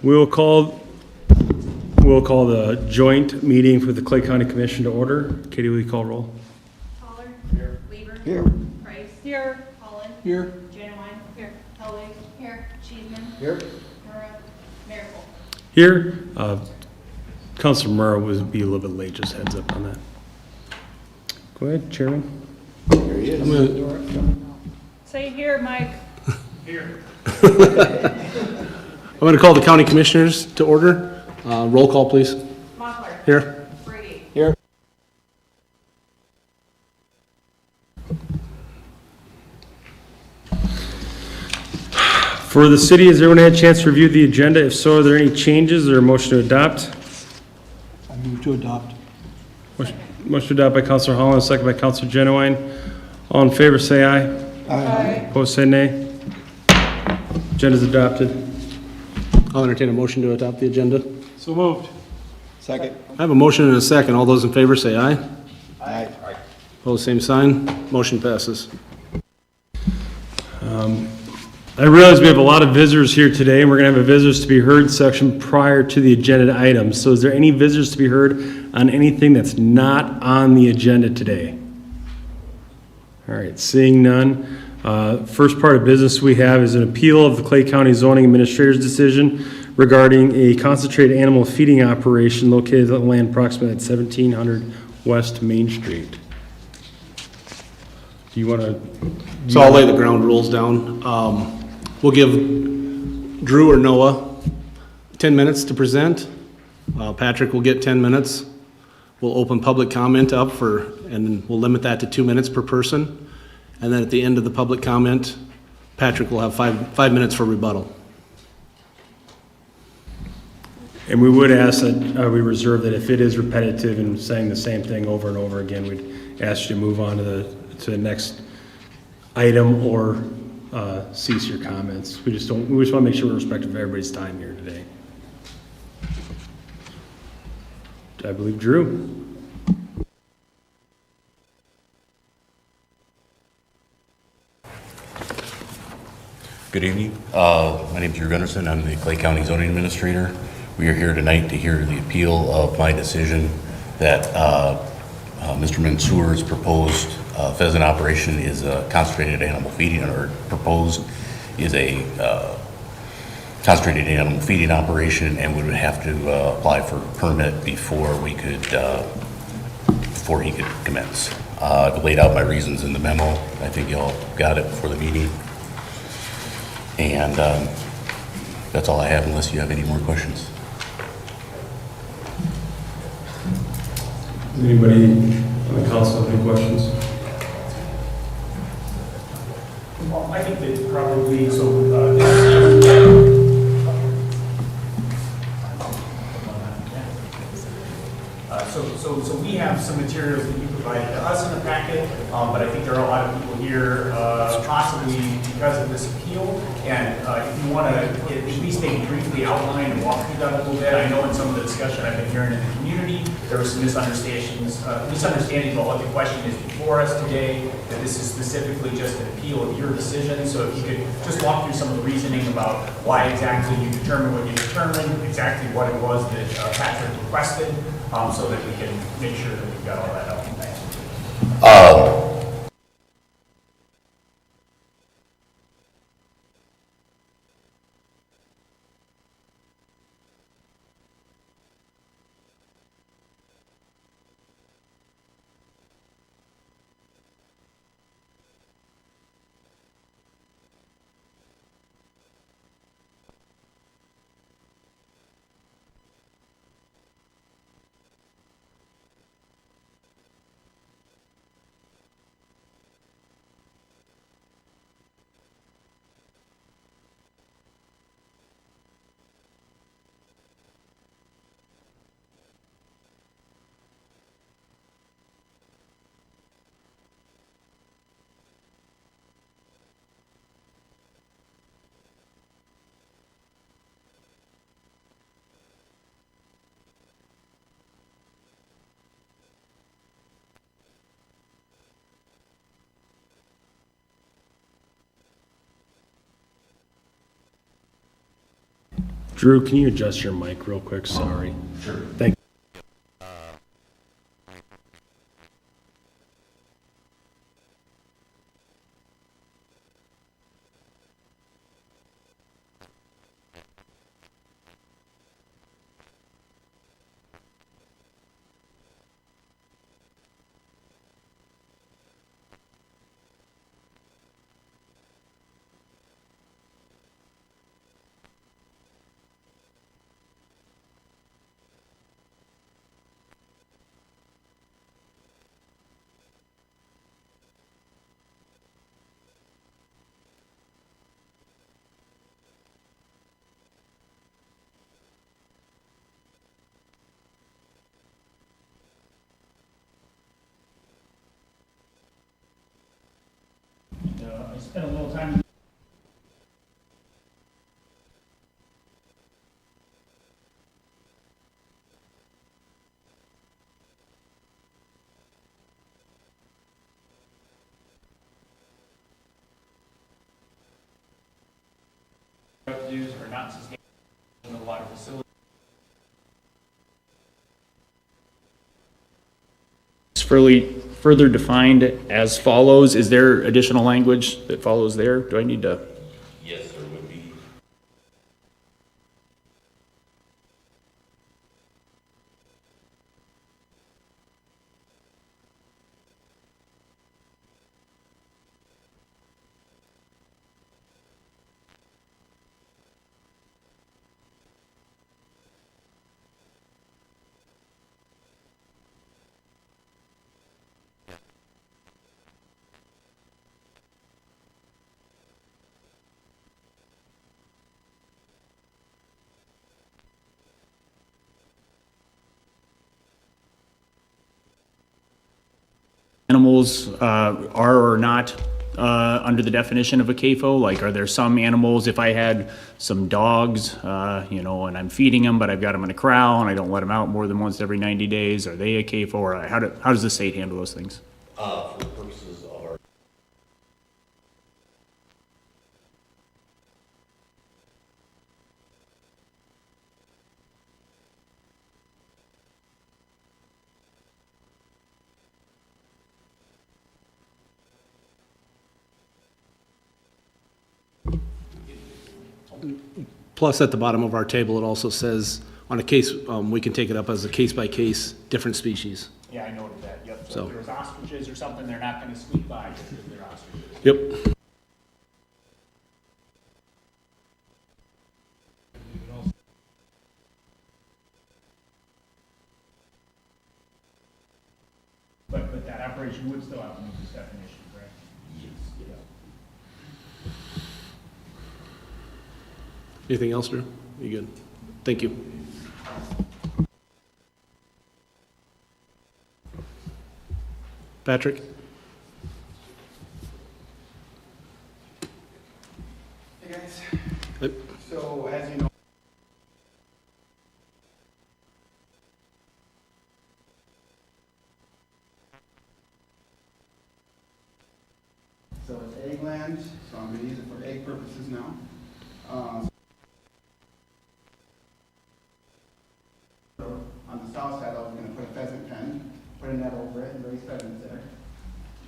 We'll call the joint meeting for the Clay County Commission to order. Katie, will you call roll? Caller. Here. Weaver. Here. Price. Here. Holland. Here. Janewine. Here. Helwig. Here. Cheeseman. Here. Murrah. Mayor Cole. Here. Councilor Murrah would be a little bit late, just heads up on that. Go ahead, Chairman. Here he is. Say here, Mike. Here. I'm going to call the county commissioners to order. Roll call, please. Mochler. Here. Brady. Here. For the city, has everyone had a chance to review the agenda? If so, are there any changes or a motion to adopt? I move to adopt. Motion to adopt by Councilor Holland, second by Councilor Genowine. All in favor, say aye. Aye. Opposed, say nay. Agenda is adopted. I'll entertain a motion to adopt the agenda. So moved. Second. I have a motion and a second. All those in favor say aye. Aye. Opposed, same sign. Motion passes. I realize we have a lot of visitors here today, and we're going to have a visitors to be heard section prior to the agenda items. So is there any visitors to be heard on anything that's not on the agenda today? All right, seeing none. First part of business we have is an appeal of the Clay County Zoning Administrator's decision regarding a concentrated animal feeding operation located on land approximately at 1700 West Main Street. Do you want to? So I'll lay the ground rules down. We'll give Drew or Noah 10 minutes to present. Patrick will get 10 minutes. We'll open public comment up and we'll limit that to 2 minutes per person. And then at the end of the public comment, Patrick will have five minutes for rebuttal. And we would ask that we reserve that if it is repetitive and saying the same thing over and over again, we'd ask you to move on to the next item or cease your comments. We just want to make sure we're respectful of everybody's time here today. I believe Drew. Good evening. My name is Drew Gunderson. I'm the Clay County Zoning Administrator. We are here tonight to hear the appeal of my decision that Mr. Mansour's proposed pheasant operation is a concentrated animal feeding, or proposed is a concentrated animal feeding operation, and we would have to apply for a permit before he could commence. I've laid out my reasons in the memo. I think y'all got it before the meeting. And that's all I have, unless you have any more questions. Anybody on the council have any questions? Well, I think that probably, so we have some materials that you provided to us in the packet, but I think there are a lot of people here, possibly because of this appeal. And if you want to at least maybe briefly outline and walk through that a little bit. I know in some of the discussion I've been hearing in the community, there were some misunderstandings about what the question is before us today, that this is specifically just an appeal of your decision. So if you could just walk through some of the reasoning about why exactly you determined what you determined, exactly what it was that Patrick requested, so that we can make sure that we've got all that out. Thanks. Drew, can you adjust your mic real quick? Sorry. Sure. Thank I spent a little time. Revenues are not sustainable in a lot of facilities. It's further defined as follows. Is there additional language that follows there? Do I need to? Yes, there would be. Animals are or not under the definition of a CAFO? Like, are there some animals, if I had some dogs, you know, and I'm feeding them, but I've got them in a corral and I don't let them out more than once every 90 days, are they a CAFO? Or how does the state handle those things? For purposes of our Plus, at the bottom of our table, it also says, on a case, we can take it up as a case-by-case, different species. Yeah, I noted that, yep. So- So if there's ostriches or something, they're not gonna squeak by just because they're ostriches. Yep. But that operation would still have to meet this definition, correct? yes. Anything else, Drew? You good? Thank you. Patrick? Hey guys, Yep. so as you know. So it's egg land, so I'm gonna use it for egg purposes now. On the south side, I was gonna put a pheasant pen, put a net over it and raise pheasants there.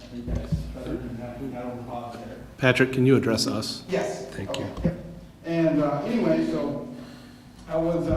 I think that's better than having that over box there. Patrick, can you address us? Yes. Thank you. Okay, yep. And anyway, so I was,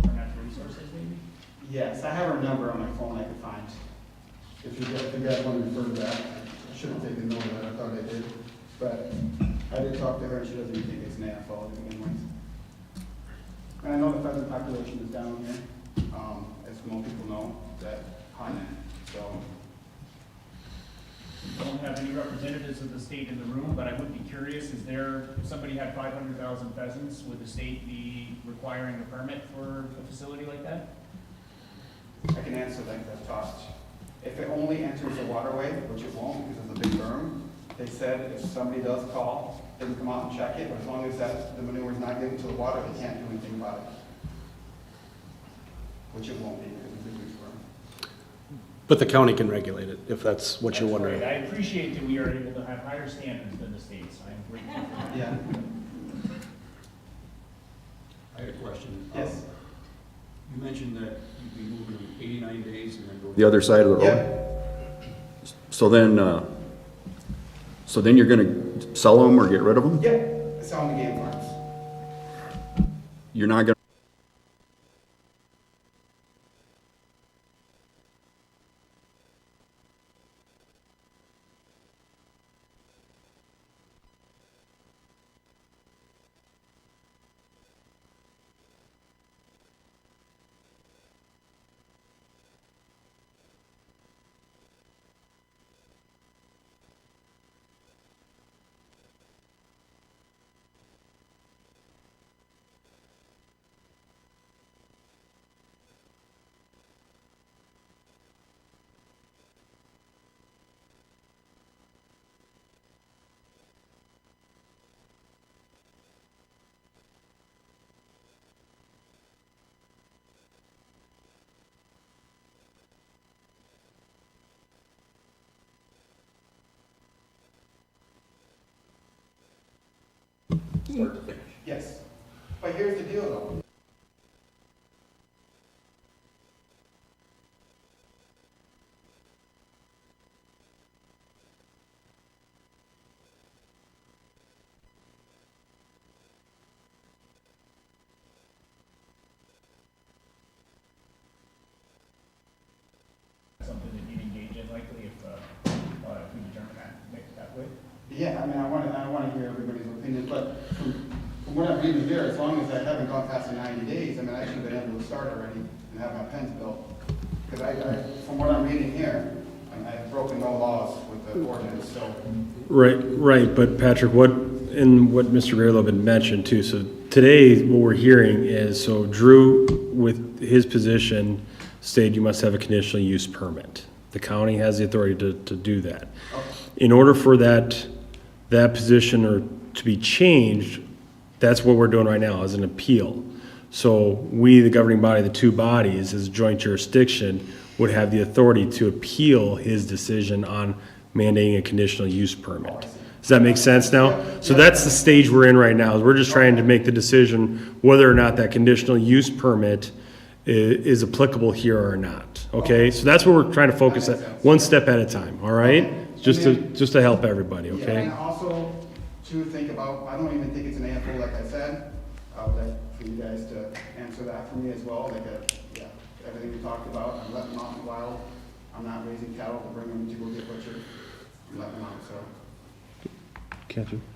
Natural resources, maybe? Yes, I have her number on my phone I could find. If you guys want to refer to that, I should have taken note of that, I thought I did. But I did talk to her, and she doesn't even think it's an AFO to begin with. And I know the pheasant population is down here, as most people know, that hunt it, so. We don't have any representatives of the state in the room, but I would be curious, is there, if somebody had 500,000 pheasants, would the state be requiring a permit for a facility like that? I can answer that cost. If it only enters the waterway, which it won't because it's a big berm, they said if somebody does call, they can come out and check it, but as long as the manure is not getting to the water, they can't do anything about it. Which it won't be because it's a huge berm. But the county can regulate it, if that's what you're That's wondering. great. I appreciate that we are able to have higher standards than the states. I'm grateful for that. Yeah. I had a question. Yes. You mentioned that you'd be moving in 89 days and then go. The other side of the road? Yeah. So then you're gonna sell them or get rid of them? Yeah. It's on the game farms. You're not gonna, Yes. But here's the deal though. Something that you'd engage in likely if we determine that way. Yeah, I mean, I want to hear everybody's opinion, but from what I'm reading here, as long as I haven't gone past the 90 days, I mean, I should have been able to start already and have my pens built. Because from what I'm reading here, I've broken no laws with the ordinance, so. Right, but Patrick, what Mr. Graylow had mentioned too, so today, what we're hearing is, so Drew, with his position, stated you must have a conditional use permit. The county has the authority to do that. In order for that position or to be changed, that's what we're doing right now, is an appeal. So we, the governing body, the two bodies, as joint jurisdiction, would have the authority to appeal his decision on mandating a conditional use permit. Does that make sense now? So that's the stage we're in right now, is we're just trying to make the decision whether or not that conditional use permit is applicable here or not, okay? So that's what we're trying to focus at, one step at a time, all right? Just to help everybody, Yeah, okay? and also to think about, I don't even think it's an AFO, like I said. I would like for you guys to answer that for me as well, like, yeah, everything we talked about, I'm letting them out in the wild. I'm not raising cattle to bring them to go get butchered. I'm letting them out, so.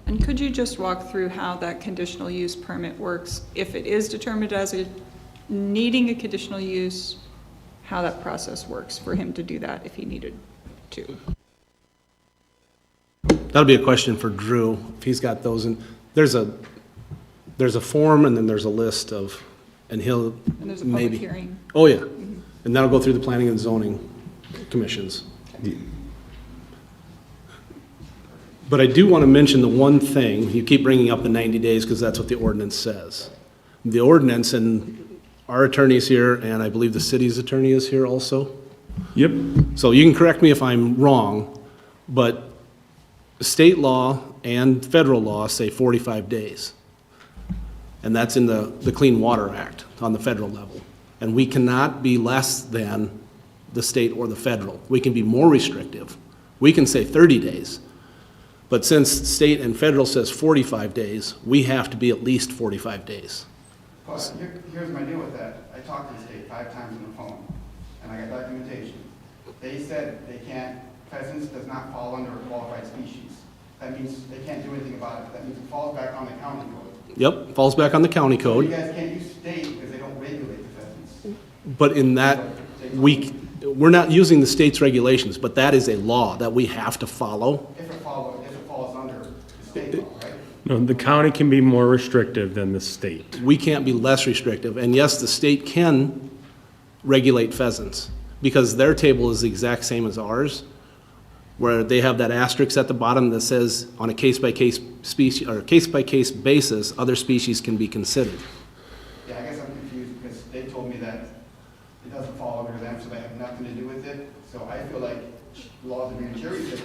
And could you just walk through how that conditional use permit works? If it is determined as needing a conditional use, how that process works for him to do that if he needed to? That'll be a question for Drew, if he's got those, and there's a form and then there's a list of, and he'll And there's a maybe. public hearing. Oh, yeah, and that'll go through the planning and zoning commissions. But I do want to mention the one thing, you keep bringing up the 90 days because that's what the ordinance says. The ordinance, and our attorney's here, and I believe the city's attorney is here also. Yep. So you can correct me if I'm wrong, but state law and federal law say 45 days. And that's in the Clean Water Act on the federal level. And we cannot be less than the state or the federal. We can be more restrictive. We can say 30 days. But since state and federal says 45 days, we have to be at least 45 days. But here's my deal with that. I talked to the state 5 times on the phone, and I got documentation. They said they can't, pheasants does not fall under a qualified species. That means they can't do anything about it. That means it falls back on the county code. Yep, falls back on the county You code. guys can't use state because they don't regulate the pheasants. But in that, we're not using the state's regulations, but that is a law that we have to follow. If it falls under the state law, right? No, the county can be more restrictive than the state. We can't be less restrictive. And yes, the state can regulate pheasants because their table is the exact same as ours, where they have that asterisk at the bottom that says on a case-by-case species, or case-by-case basis, other species can be considered. Yeah, I guess I'm confused because they told me that it doesn't fall under them, so they have nothing to do with it. So I feel like laws are being cherry-picked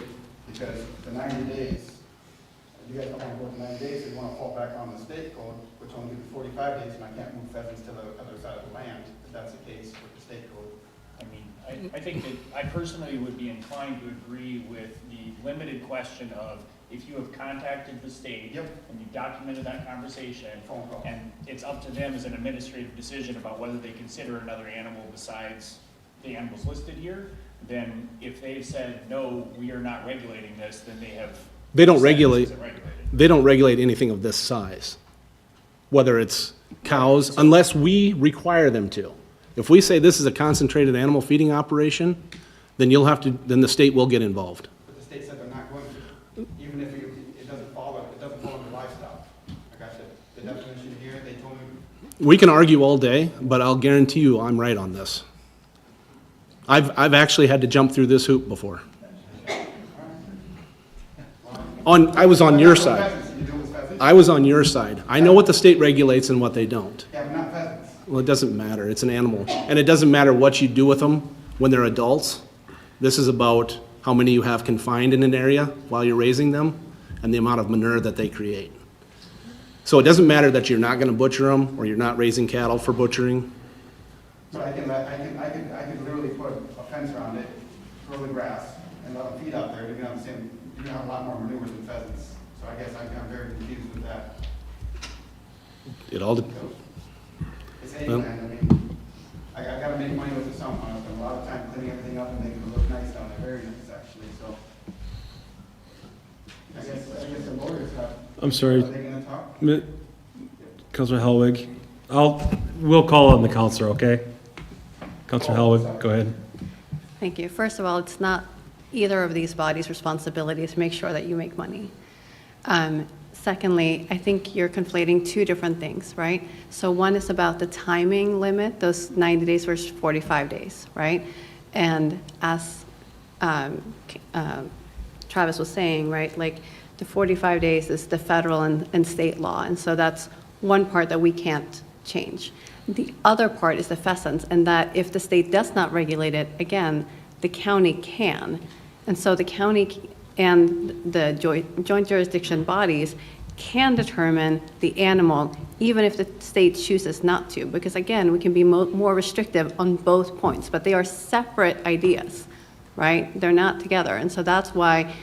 because the 90 days, you guys don't want to go to 90 days, you want to fall back on the state code, which only gives 45 days, and I can't move pheasants to the other side of the land, if that's the case with the state code. I mean, I think that I personally would be inclined to agree with the limited question of if you have contacted the state Yep. and you've documented that conversation, Phone call. and it's up to them as an administrative decision about whether they consider another animal besides the animals listed here, then if they've said, no, we are not regulating this, then they have. They don't said this regulate, isn't regulated. they don't regulate anything of this size, whether it's cows, unless we require them to. If we say this is a concentrated animal feeding operation, then then the state will get involved. But the state said they're not going to, even if it doesn't fall under livestock. Like I said, the definition here, they told me, We can argue all day, but I'll guarantee you I'm right on this. I've actually had to jump through this hoop before. I was on your side. pheasants, you do with pheasants? I was on your side. I know what the state regulates and what they don't. Yeah, but not pheasants. Well, it doesn't matter. It's an animal. And it doesn't matter what you do with them when they're adults. This is about how many you have confined in an area while you're raising them and the amount of manure that they create. So it doesn't matter that you're not going to butcher them or you're not raising cattle for butchering. But I could literally put a fence around it, grow the grass, and let them feed out there. You're gonna have a lot more manure than pheasants. So I guess I'm very confused with that. It all, It's A-land, I mean, I gotta make money with it somehow. I spend a lot of time cleaning everything up and making it look nice down there, very nice actually, so. I guess the lawyers have. I'm sorry, Are they gonna talk? Councilor Hellwig. We'll call on the counselor, okay? Councilor Hellwig, go ahead. Thank you. First of all, it's not either of these bodies' responsibility to make sure that you make money. Secondly, I think you're conflating two different things, right? So one is about the timing limit, those 90 days versus 45 days, right? And as Travis was saying, right, like the 45 days is the federal and state law, and so that's one part that we can't change. The other part is the pheasants, and that if the state does not regulate it, again, the county can. And so the county and the joint jurisdiction bodies can determine the animal, even if the state chooses not to, because again, we can be more restrictive on both points, but they are separate ideas, right? They're not together, and so that's why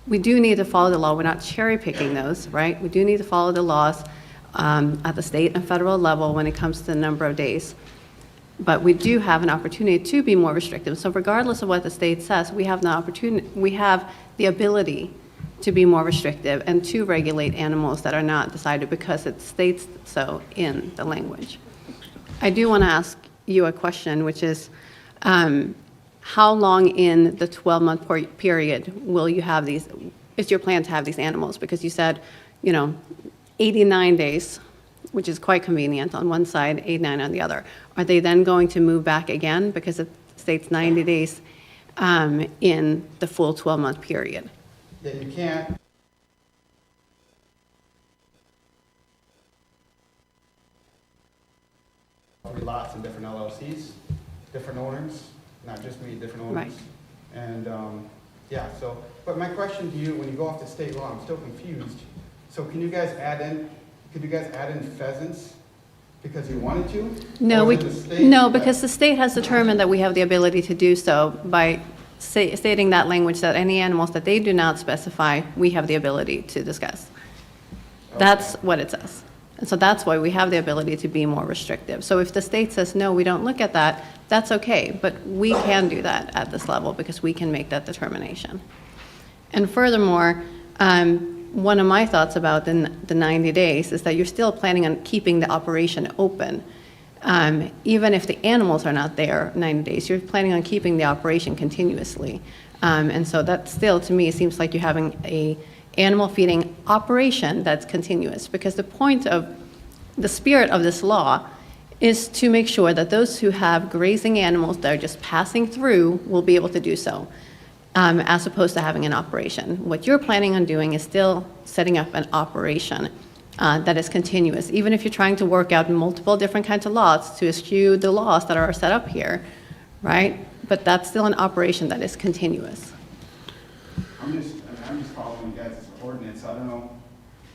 we do need to follow the law. We're not cherry picking those, right? We do need to follow the laws at the state and federal level when it comes to the number of days. But we do have an opportunity to be more restrictive. So regardless of what the state says, we have the opportunity, we have the ability to be more restrictive and to regulate animals that are not decided because it states so in the language. I do want to ask you a question, which is, how long in the 12-month period will you have these, is your plan to have these animals? Because you said, 89 days, which is quite convenient on one side, 89 on the other. Are they then going to move back again because it states 90 days in the full 12-month period? Yeah, you can't. Lots in different LLCs, different owners, not just me, different owners. Right. And, yeah, so, but my question to you, when you go off the state law, I'm still confused. So could you guys add in pheasants because you wanted to? No, Or is it the state no, that- because the state has determined that we have the ability to do so by stating that language, that any animals that they do not specify, we have the ability to discuss. That's what it says. And so that's why we have the ability to be more restrictive. So if the state says, no, we don't look at that, that's okay, but we can do that at this level because we can make that determination. And furthermore, one of my thoughts about the 90 days is that you're still planning on keeping the operation open. Even if the animals are not there 90 days, you're planning on keeping the operation continuously. And so that still, to me, seems like you're having a animal feeding operation that's continuous, because the point of the spirit of this law is to make sure that those who have grazing animals that are just passing through will be able to do so, as opposed to having an operation. What you're planning on doing is still setting up an operation that is continuous, even if you're trying to work out multiple different kinds of laws to eschew the laws that are set up here, right? But that's still an operation that is continuous. I'm just following you guys' ordinance. I don't know,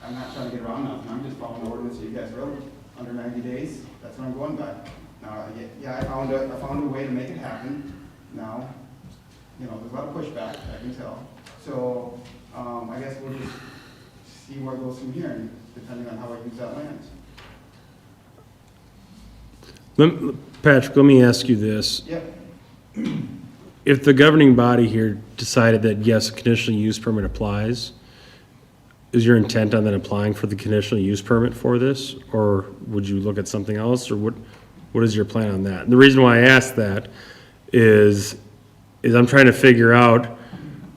I'm not trying to get around nothing. I'm just following the ordinance that you guys wrote under 90 days. That's what I'm going by. Now, yeah, I found a way to make it happen. Now, there's a lot of pushback, I can tell. So, I guess we'll just see where it goes from here, and depending on how I use that land. Patrick, let me ask you this. Yep. If the governing body here decided that, yes, a conditional use permit applies, is your intent on then applying for the conditional use permit for this? Or would you look at something else? Or what is your plan on that? And the reason why I ask that is I'm trying to figure out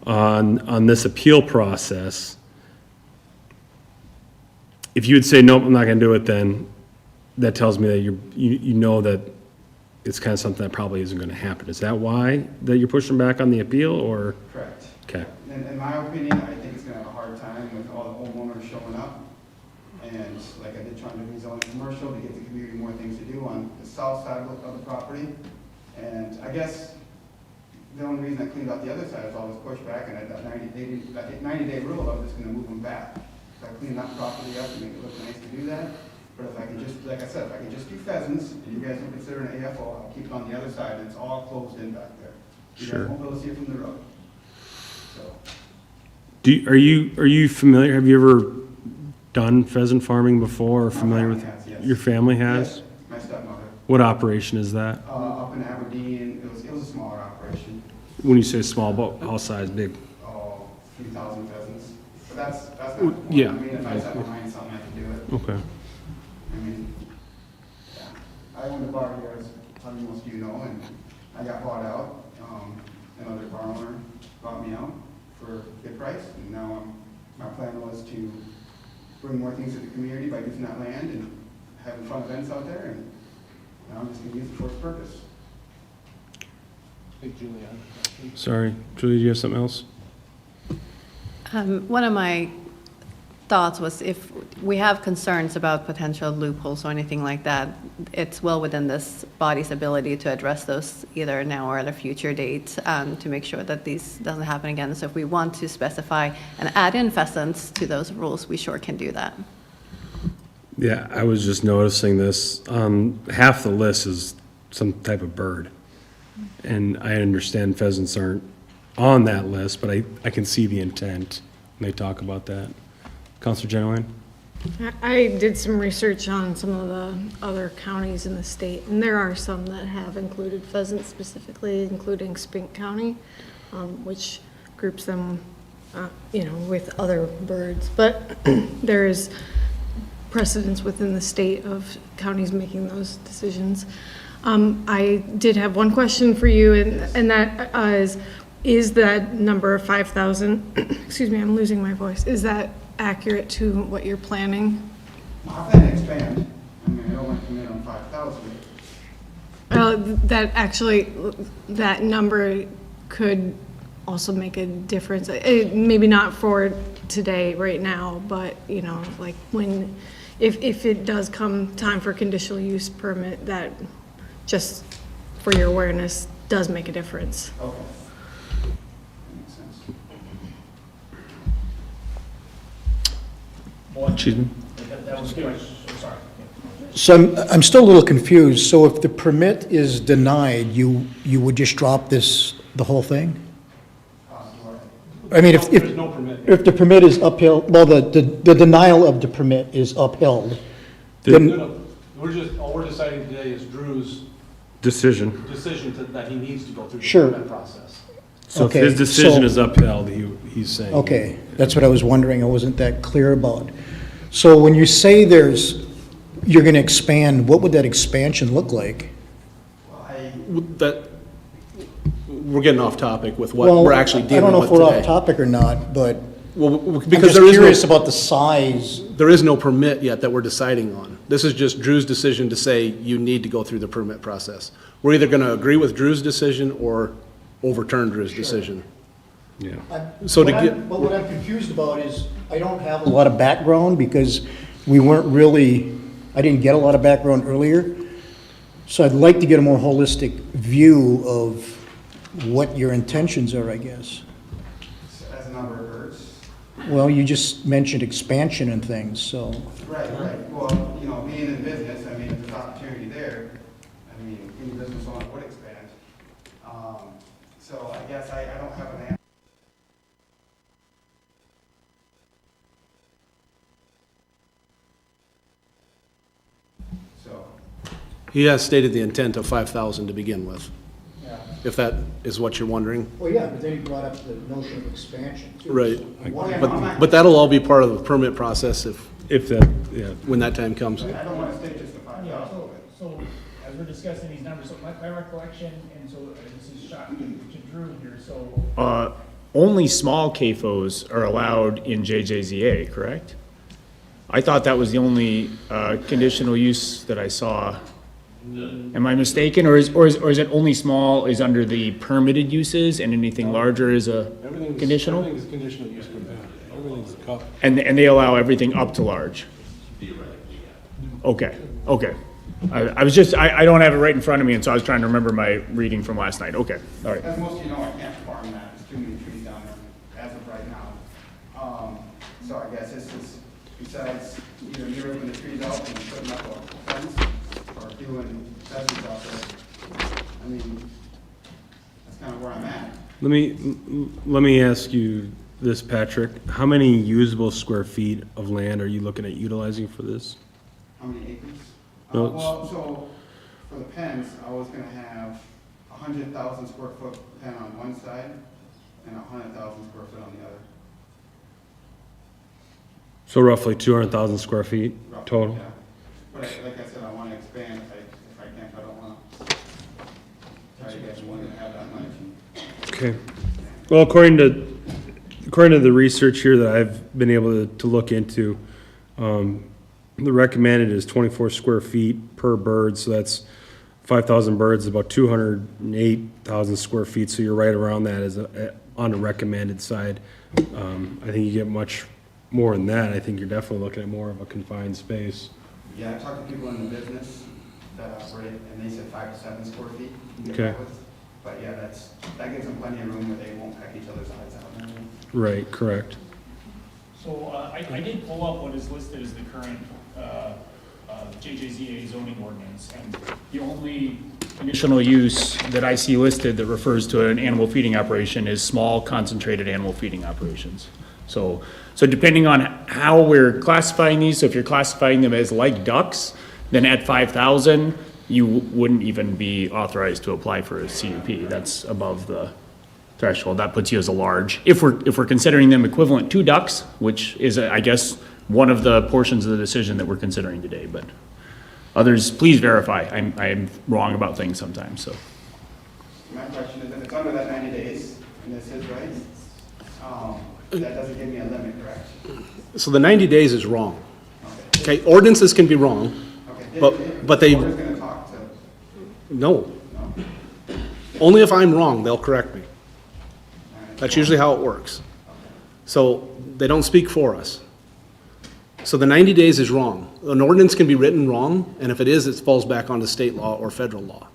on this appeal process, if you would say, nope, I'm not gonna do it, then that tells me that you know that it's kind of something that probably isn't gonna happen. Is that why that you're pushing back on the appeal, or? Correct. Okay. In my opinion, I think it's gonna have a hard time with all the homeowners showing up. And like I did, trying to rezone commercial to get the community more things to do on the south side of the property. And I guess the only reason I cleaned out the other side is all this pushback, and at that 90-day rule, I was just gonna move them back. So I cleaned that property up to make it look nice to do that. But if I can just, like I said, if I can just do pheasants, and you guys don't consider an AFO, I'll keep it on the other side, and it's all closed in back there. You Sure. guys won't be able to see it from the road. So, Are you familiar, have you ever done pheasant farming before, or familiar with? family has, yes. Your family has? yes, my stepmother, What operation is that? up in Aberdeen, it was a smaller operation, When you say small, about how size, big? a few thousand pheasants. But that's not the point. Yeah. I mean, if I set my mind on something, I can do it. Okay. I mean, yeah. I owned a bar here, as probably most of you know, and I got bought out. Another bar owner bought me out for a good price, and now my plan was to bring more things to the community by using that land and having fun events out there, and now I'm just gonna use it for its purpose. Hey, Julianne. Sorry, Julie, do you have something else? One of my thoughts was if we have concerns about potential loopholes or anything like that, it's well within this body's ability to address those either now or at a future date, to make sure that these doesn't happen again. So if we want to specify and add in pheasants to those rules, we sure can do that. Yeah, I was just noticing this. Half the list is some type of bird. And I understand pheasants aren't on that list, but I can see the intent when they talk about that. Counselor Genowine? I did some research on some of the other counties in the state, and there are some that have included pheasants specifically, including Spink County, which groups them, with other birds. But there is precedence within the state of counties making those decisions. I did have one question for you, and that is that number of 5,000, excuse me, I'm losing my voice, is that accurate to what you're planning? How can I expand? I mean, I don't want to commit on 5,000. That number could also make a difference. Maybe not for today, right now, but, like if it does come time for conditional use permit, that, just for your awareness, does make a difference. Okay. Makes sense. Excuse me? That was good. Sorry. So I'm still a little confused. So if the permit is denied, you would just drop the whole thing? I mean, There's no permit. if the permit is upheld, well, the denial of the permit is upheld, No, then, no, all we're deciding today is Drew's Decision. decision that he needs to go through the Sure. permit process. So if Okay, his decision so- is upheld, he's saying. okay, that's what I was wondering. I wasn't that clear about. So when you say you're going to expand, what would that expansion look like? We're getting off topic with what Well, we're actually I dealing don't know with if we're off today. topic or not, but Well, I'm because just curious about the size. there is no permit yet that we're deciding on. This is just Drew's decision to say you need to go through the permit process. We're either going to agree with Drew's decision or overturn Drew's decision. Yeah. So to But get- But what I'm confused about is, I don't have a lot of background because we weren't really, I didn't get a lot of background earlier. So I'd like to get a more holistic view of what your intentions are, I guess. As a number of birds. Well, you just mentioned expansion and things, so. Right. Well, being in business, I mean, if there's opportunity there, I mean, any business owner would expand. So I guess I don't have an answer. So, He has stated the intent of 5,000 to begin with, yeah. if that is what you're wondering. Well, yeah, but then you brought up the notion of expansion, too. Right. Yeah, But that'll all be part of the permit process If that, yeah. when that time comes. I don't want to stick just to 5,000. Yeah, so as we're discussing these numbers, so my recollection, and so this is shocking to Drew here, so. Only small CAFOs are allowed in JJZA, correct? I thought that was the only conditional use that I saw. Am I mistaken, or is it only small is under the permitted uses and anything larger is a conditional? Everything's conditional use permit. Everything's And they allow everything up to large? Okay. I was just, I don't have it right in front of me, and so I was trying to remember my reading from last night. Okay, all right. As most of you know, I can't farm that, there's too many trees down there as of right now. So I guess this is, besides either nearing the trees out and putting up a fence, or doing pheasants out there, I mean, that's kind of where I'm at. Let me ask you this, Patrick. How many usable square feet of land are you looking at utilizing for this? How many acres? No, Well, so, for the pens, I was gonna have 100,000 square foot pen on one side, and 100,000 square foot on the other. So roughly 200,000 square feet roughly, total? yeah. But like I said, I wanna expand if I can, I don't wanna try to get one and have that much. Okay. Well, according to the research here that I've been able to look into, the recommended is 24 square feet per bird, so that's 5,000 birds, about 208,000 square feet, so you're right around that on the recommended side. I think you get much more than that, I think you're definitely looking at more of a confined space. Yeah, I talked to people in the business that operate, and they said 5 to 7 square feet. you can get Okay. by with. But yeah, that gives them plenty of room where they won't peck each other's eyes out. Right, correct. So I did pull up what is listed as the current JJZA zoning ordinance, and the only conditional use that I see listed that refers to an animal feeding operation is small concentrated animal feeding operations. So depending on how we're classifying these, so if you're classifying them as like ducks, then at 5,000, you wouldn't even be authorized to apply for a CUP. That's above the threshold. That puts you as a large. If we're considering them equivalent to ducks, which is, I guess, one of the portions of the decision that we're considering today, but others, please verify. I'm wrong about things sometimes, so. My question is, if it's under that 90 days, and this is right, that doesn't give me a limit, correct? So the 90 days is wrong. Okay. Okay, ordinances can be wrong. Okay. But they- The board is gonna talk to, No, no? only if I'm wrong, they'll correct me. That's usually how it works. So they don't speak for us. So the 90 days is wrong. An ordinance can be written wrong, and if it is, it falls back onto state law or federal law.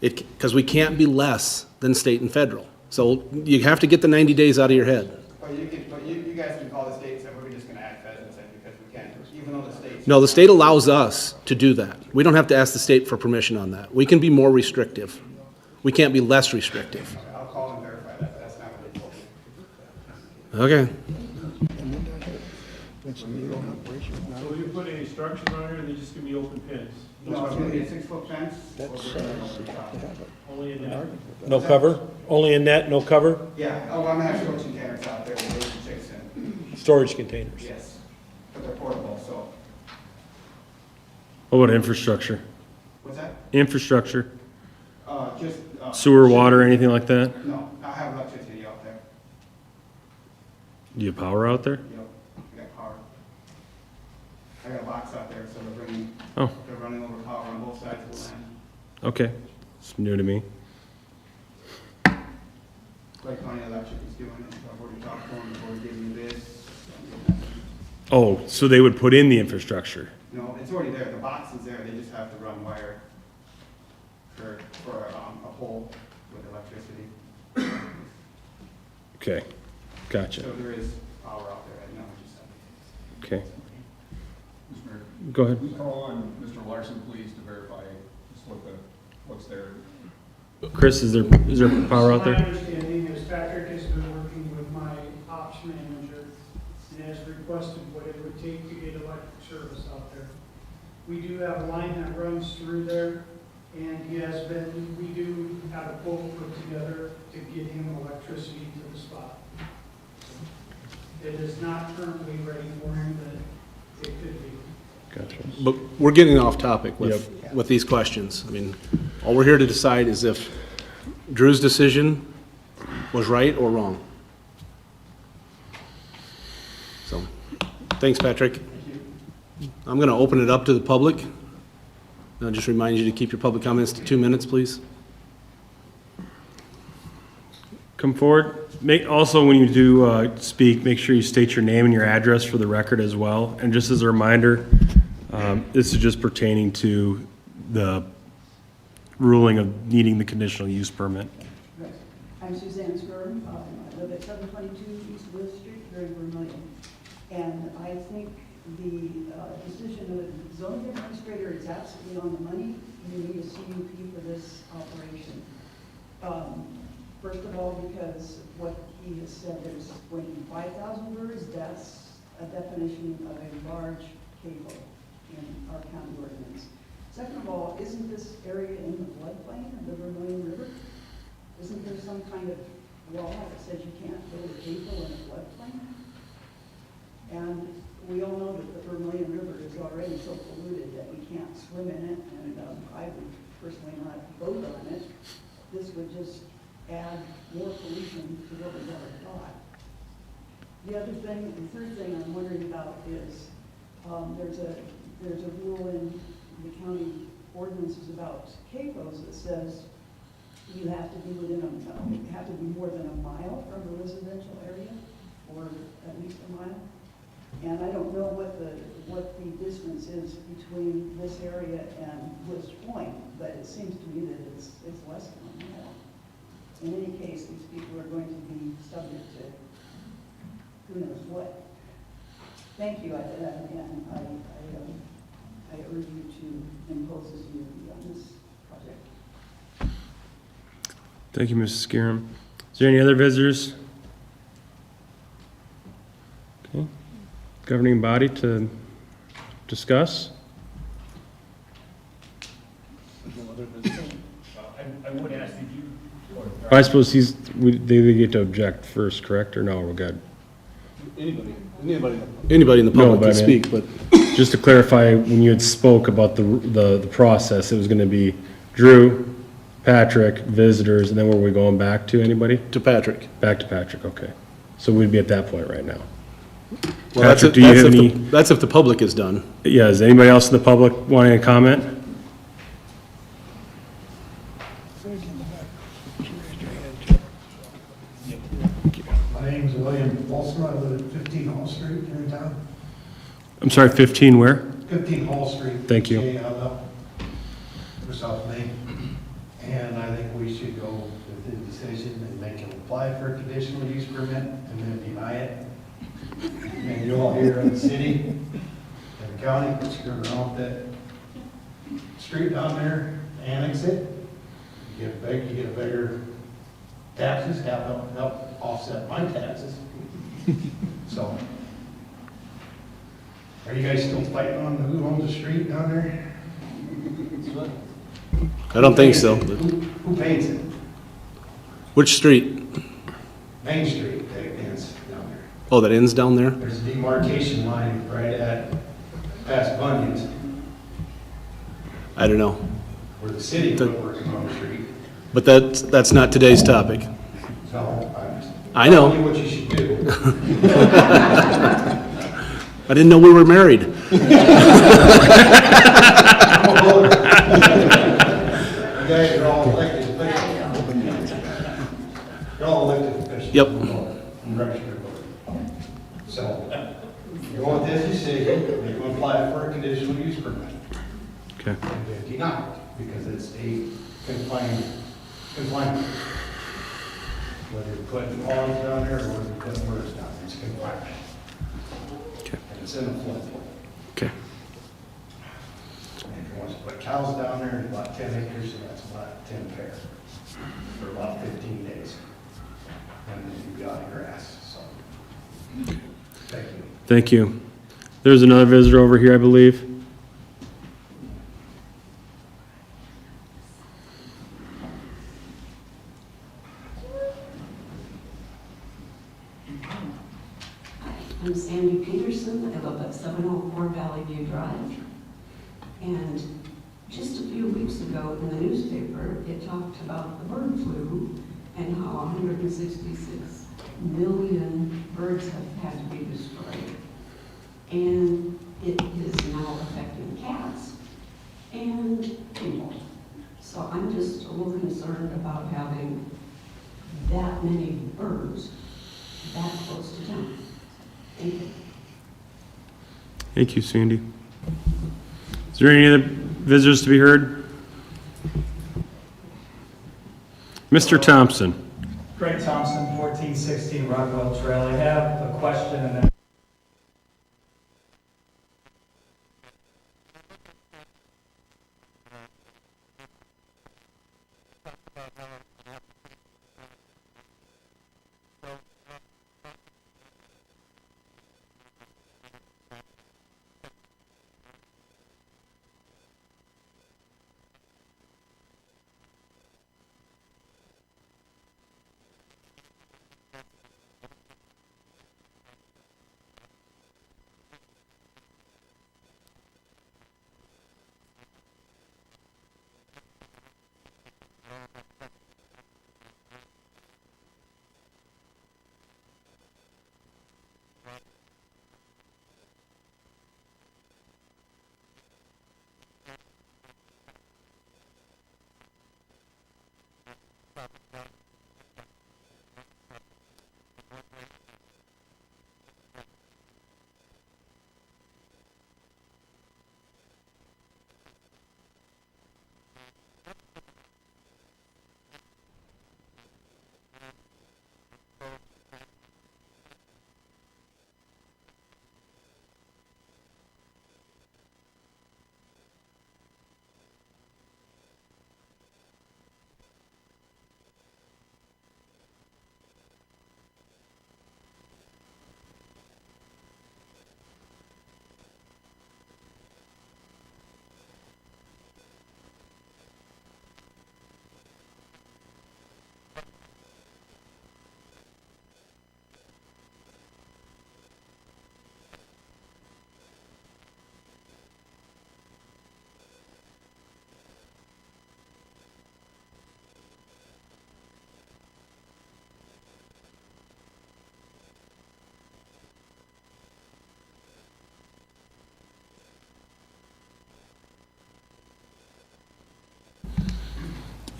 Because we can't be less than state and federal. So you have to get the 90 days out of your head. But you guys can call the state and say, we're just gonna add pheasants in because we can, even though the state's. No, the state allows us to do that. We don't have to ask the state for permission on that. We can be more restrictive. We can't be less restrictive. I'll call and verify that, but that's not what they told me. Okay. So you put any structures on here, or they just gonna be open pits? No, it's gonna be a 6-foot fence. Only in that? No cover? Only a net, no cover? Yeah, oh, I'm actually coaching containers out there, with raising chicks in, Storage containers. yes, but they're portable, so, What about infrastructure? what's that? Infrastructure, Just. sewer, water, anything like that? No, I have electricity out there, Do you have power out there? yep, I got power. I got a box out there, so Oh, they're running over power on both sides of the land. okay. It's new to me. Like County Electric is doing it, I've already talked to them, before giving you this. Oh, so they would put in the infrastructure? No, it's already there, the box is there, they just have to run wire for a pole with electricity. Okay, gotcha. So there is power out there right now, just. Okay, Mr. Mayor, go ahead. we call on Mr. Larson, please, to verify just what's there. Chris, is there power out My there? understanding is Patrick has been working with my ops manager and has requested what it would take to get electric service out there. We do have a line that runs through there, and we do have a quote put together to get him electricity to the spot. It is not currently ready for him, but it could be. Gotcha. But we're getting off topic with these questions. I mean, all we're here to decide is if Drew's decision was right or wrong. So, thanks, Patrick. I'm going to open it up to the public. I'll just remind you to keep your public comments to 2 minutes, please. Come forward. Also, when you do speak, make sure you state your name and your address for the record as well. And just as a reminder, this is just pertaining to the ruling of needing the conditional use permit. I'm Suzanne Skirm. I live at 722 East Will Street here in Vermillion. And I think the decision of the zoning administrator is absolutely on the money. You need a CUP for this operation. First of all, because what he has said, there's going to be 5,000 birds. That's a definition of a large cable in our county ordinance. Second of all, isn't this area in the floodplain of the Vermillion River? Isn't there some kind of law that says you can't build a cable in a floodplain? And we all know that the Vermillion River is already so polluted that we can't swim in it, and I would personally not vote on it. This would just add more pollution to what we've already got. The third thing I'm wondering about is there's a rule in the county ordinances about CAFOs that says you have to be more than a mile from a residential area for at least a mile. And I don't know what the distance is between this area and Woods Point, but it seems to me that it's less than a mile. In any case, these people are going to be subject to who knows what. Thank you, and I urge you to impose this unity on this project. Thank you, Mrs. Scarum. Is there any other visitors? Okay. Governing body to discuss? I would ask that you. I suppose they get to object first, correct? Or no, we're good? Anybody in the No, public but I can mean- speak, but Just to clarify, when you had spoke about the process, it was gonna be Drew, Patrick, visitors, and then were we going back to anybody? to Patrick. Back to Patrick, okay. So we'd be at that point right now. Well, that's Patrick, if, do you that's have if any? that's if the public is done. Yeah, is anybody else in the public wanting to comment? My name's William Folsom. I live at 15 Hall Street here in town. I'm sorry, 15 where? 15 Hall Street. Thank you. For South Main. And I think we should go with the decision and make him apply for a conditional use permit and then deny it. And you all here in the city and the county, screw around with that street down there, annex it. You get a bigger taxes, help offset my taxes. So, are you guys still fighting on who owns the street down there? I don't think so. Who paints it? Which street? Main Street, that ends down there. Oh, that ends down there? There's a demarcation line right at, past Bunyan's, I don't know. where the city quit working on the street. But that's not today's topic. So, I'm just I know. telling you what you should do. I didn't know we were married. I'm a voter. You guys are all elected officials. You're all elected officials. Yep. I'm registered voter. So, you go with this decision, you're going to apply for a conditional use permit. Okay. And then deny it, because it's a confinement. Whether you're putting ponds down there or whether you're putting birds down there, it's confinement. Okay. And it's in a floodplain. Okay. And if you want to put cows down there, it's about 10 acres, and that's about 10 pairs for about 15 days. And then you'll be out of grass, so. Thank you. Thank you. There's another visitor over here, I believe. I'm Sandy Peterson. I live at 704 Valley View Drive. And just a few weeks ago in the newspaper, it talked about the bird flu and how 166 million birds have had to be destroyed. And it is now affecting cats and people. So I'm just a little concerned about having that many birds that close to town. Thank you. Thank you, Sandy. Is there any other visitors to be heard? Mr. Thompson. Greg Thompson, 1416 Rockwell Trail. I have a question and then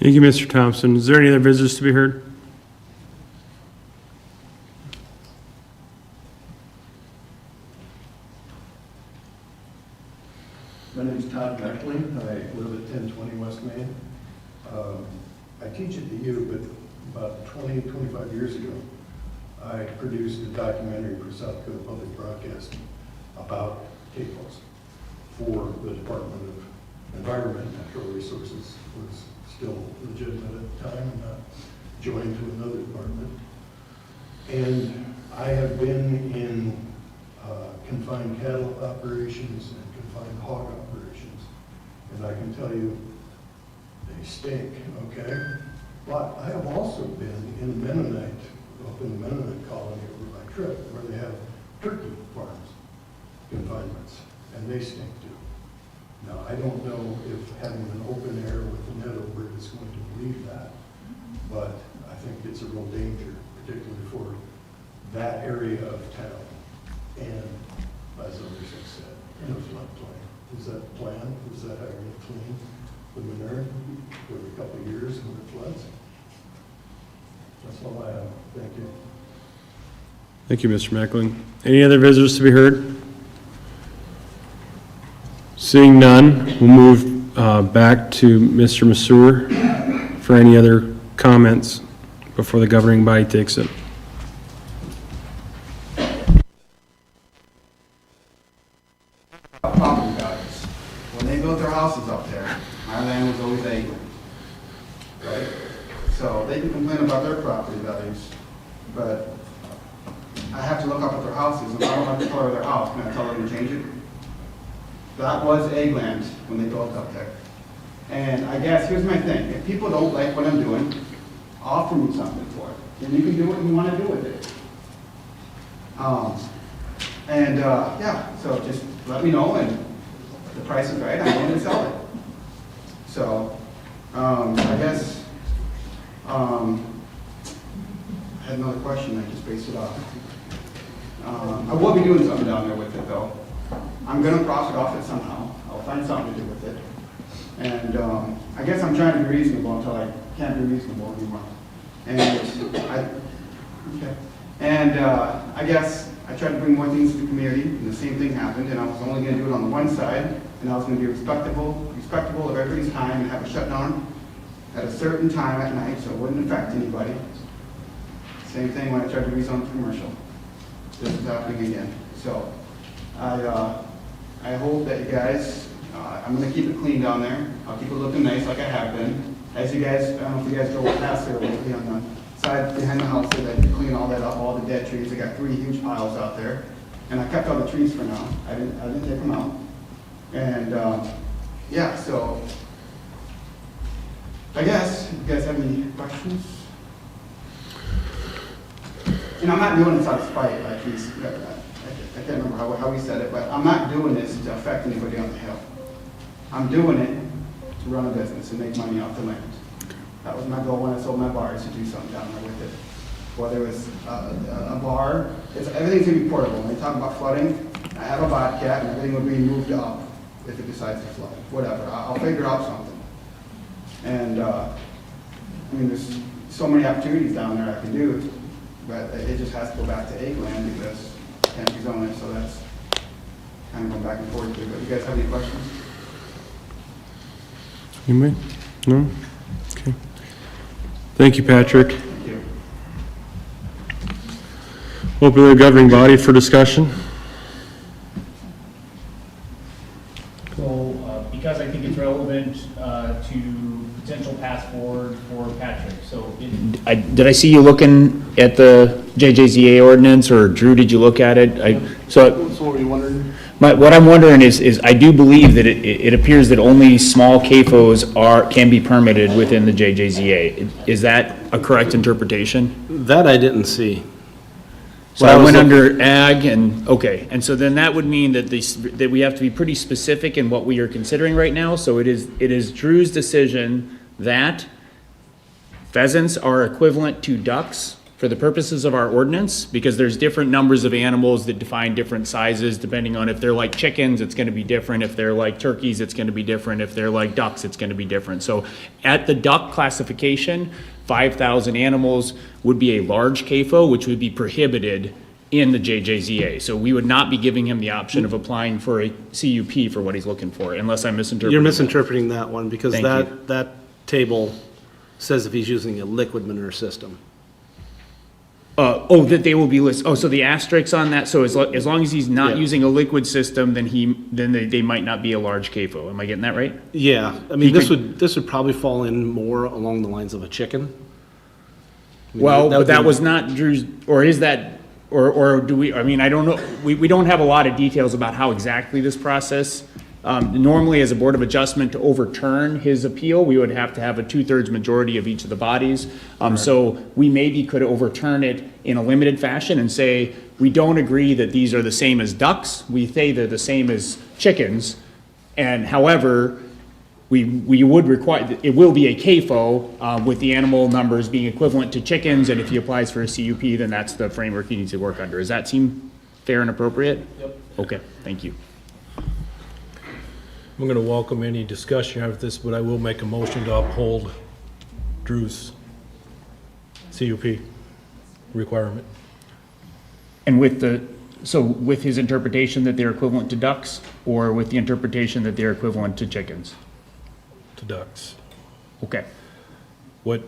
Thank you, Mr. Thompson. Is there any other visitors to be heard? My name's Todd Meckling. I live at 1020 West Main. I teach at the U, but about 20, 25 years ago, I produced a documentary for South Dakota Public Broadcasting about CAFOs for the Department of Environment and Natural Resources. Was still legitimate at the time and not joined to another department. And I have been in confined cattle operations and confined hog operations. And I can tell you, they stink, okay? But I have also been in Mennonite, up in the Mennonite colony over my trip, where they have turkey farms, confinements, and they stink too. Now, I don't know if having an open air with a net over it is going to relieve that, but I think it's a real danger, particularly for that area of town. And as others have said, in a floodplain. Is that the plan? Is that how you're going to clean the manure for a couple of years when it floods? That's all I have. Thank you. Thank you, Mr. Meckling. Any other visitors to be heard? Seeing none, we'll move back to Mr. Masur for any other comments before the governing body takes it. Property values. When they built their houses up there, my land was always acre, right? So they can complain about their property values, but I have to look up at their houses, and if I don't like the color of their house, can I tell them to change it? That was egg land when they built up there. And I guess, here's my thing, if people don't like what I'm doing, offer me something for it. Then you can do what you want to do with it. Yeah, so just let me know, and if the price is right, I'm willing to sell it. So, I guess, I had another question, I just based it off. I will be doing something down there with it, though. I'm gonna profit off it somehow. I'll find something to do with it. And I guess I'm trying to be reasonable until I can't be reasonable anymore. And I guess I tried to bring more things to the community, and the same thing happened, and I was only gonna do it on the one side, and I was gonna be respectable of everybody's time and have a shutdown at a certain time at night, so it wouldn't affect anybody. Same thing when I tried to rezone commercial. This is happening again. So I hope that you guys, I'm gonna keep it clean down there. I'll keep it looking nice like I have been. As you guys, I don't know if you guys drove past there lately on the side behind the house there, that clean all that up, all the dead trees. I got 3 huge piles out there. And I kept all the trees for now. I didn't take them out. And yeah, so I guess, if you guys have any questions? And I'm not doing this out of spite, like he's, I can't remember how he said it, but I'm not doing this to affect anybody on the Hill. I'm doing it to run a business and make money off the land. That was my goal when I sold my bars, to do something down there with it. Whether it was a bar, everything's gonna be portable. When they talk about flooding, I have a bobcat and everything would be moved up if it decides to flood. Whatever, I'll figure out something. And I mean, there's so many opportunities down there I can do, but it just has to go back to egg land because I can't rezone it, so that's kind of going back and forth here. But you guys have any questions? Anybody? No? Okay. Thank you, Patrick. Thank you. Open to the governing body for discussion. So, because I think it's relevant to potential path forward for Patrick, so. Did I see you looking at the JJZA ordinance, or Drew, did you look at it? So what were you wondering? What I'm wondering is I do believe that it appears that only small CAFOs can be permitted within the JJZA. Is that a correct interpretation? That I didn't see. So I went under ag and, okay, and so then that would mean that that we have to be pretty specific in what we are considering right now. So it is Drew's decision that pheasants are equivalent to ducks for the purposes of our ordinance, because there's different numbers of animals that define different sizes, depending on if they're like chickens, it's gonna be different. If they're like turkeys, it's gonna be different. If they're like ducks, it's gonna be different. So at the duck classification, 5,000 animals would be a large CAFO, which would be prohibited in the JJZA. So we would not be giving him the option of applying for a CUP for what he's looking for, unless I'm misinterpreting. You're misinterpreting that one, because Thank you. that table says if he's using a liquid manure system. That they will be listed. Oh, so the asterisks on that, so as long as he's not Yeah. using a liquid system, then they might not be a large CAFO. Am I getting that right? Yeah, I mean, this would probably fall in more along the lines of a chicken. I mean, Well, would but that be- was not Drew's, or is that, or do we, I mean, I don't know, we don't have a lot of details about how exactly this process. Normally, as a Board of Adjustment, to overturn his appeal, we would have to have a 2/3 majority of each of the bodies. So we maybe could overturn it in a limited fashion and say, we don't agree that these are the same as ducks, we say they're the same as chickens, and however, we would require, it will be a CAFO, with the animal numbers being equivalent to chickens, and if he applies for a CUP, then that's the framework he needs to work under. Does that seem fair and appropriate? Yep. Okay, thank you. I'm going to welcome any discussion of this, but I will make a motion to uphold Drew's CUP requirement. And with his interpretation that they're equivalent to ducks, or with the interpretation that they're equivalent to chickens? To ducks. Okay. What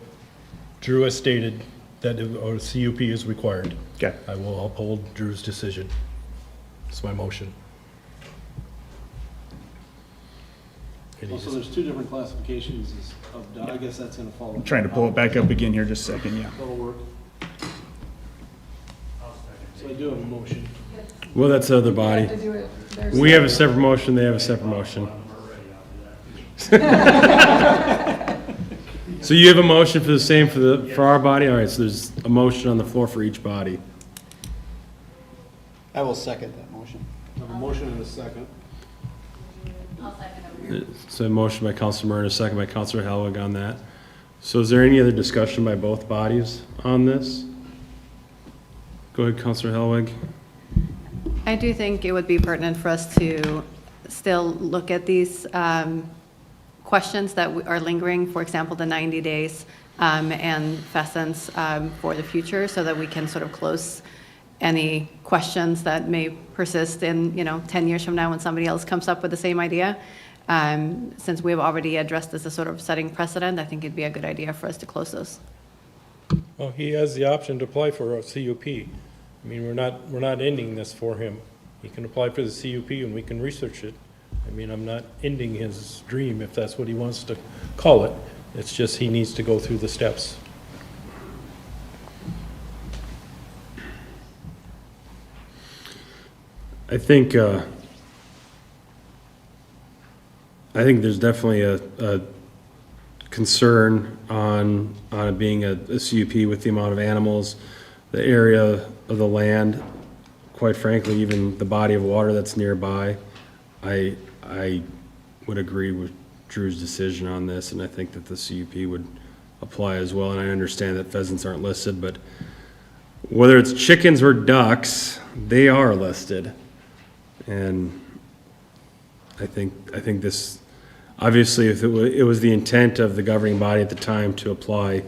Drew has stated, that a CUP is required. Okay. I will uphold Drew's decision. It's my motion. Also, there's two different classifications of duck. I guess that's gonna fall. I'm trying to pull it back up again here just a second, yeah. That'll work. So I do have a motion. Well, that's the other body. We have a separate motion, they have a separate motion. So you have a motion for the same for our body? All right, so there's a motion on the floor for each body. I will second that motion. I have a motion and a second. So a motion by Councilor Murray, a second by Councilor Helwig on that. So is there any other discussion by both bodies on this? Go ahead, Councilor Helwig. I do think it would be pertinent for us to still look at these questions that are lingering, for example, the 90 days and pheasants for the future, so that we can sort of close any questions that may persist in, 10 years from now when somebody else comes up with the same idea. Since we've already addressed this as sort of setting precedent, I think it'd be a good idea for us to close those. Well, he has the option to apply for a CUP. I mean, we're not ending this for him. He can apply for the CUP and we can research it. I mean, I'm not ending his dream if that's what he wants to call it. It's just he needs to go through the steps. I think there's definitely a concern on it being a CUP with the amount of animals, the area of the land, quite frankly, even the body of water that's nearby. I would agree with Drew's decision on this, and I think that the CUP would apply as well. And I understand that pheasants aren't listed, but whether it's chickens or ducks, they are listed. And I think this, obviously, if it was the intent of the governing body at the time to apply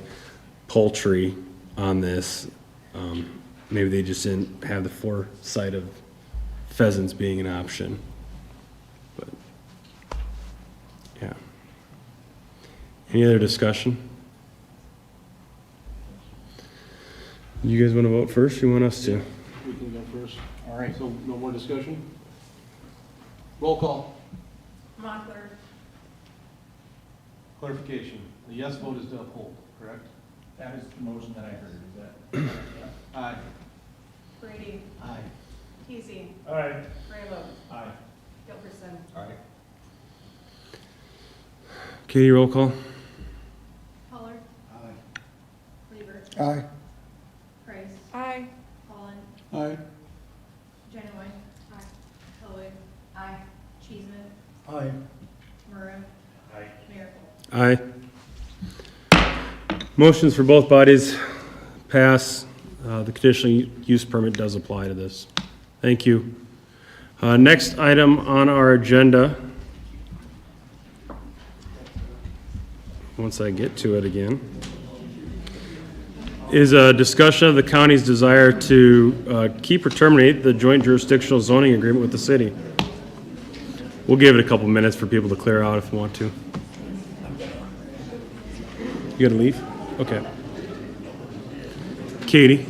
poultry on this, maybe they just didn't have the foresight of pheasants being an option. But, yeah. Any other discussion? You guys want to vote first? You want us to? We can go first. All right. So no more discussion? Roll call. Mochler, Clarification. The yes vote is to uphold, correct? That is the motion that I heard, is that? Aye. Brady, Aye. Keesey, Aye. Graylow, Aye. Gilbertson, Aye. Katie, roll call. Pollard, Aye. Weaver, Aye. Price, Aye. Holland, Aye. Genowine, Helwig, Cheeseman, Aye. Murray, Miracle. Aye. Motions for both bodies pass the conditional use permit does apply to this. Thank you. Next item on our agenda, once I get to it again, is a discussion of the county's desire to keep or terminate the joint jurisdictional zoning agreement with the city. We'll give it a couple minutes for people to clear out if you want to. You gotta leave? Okay. Katie?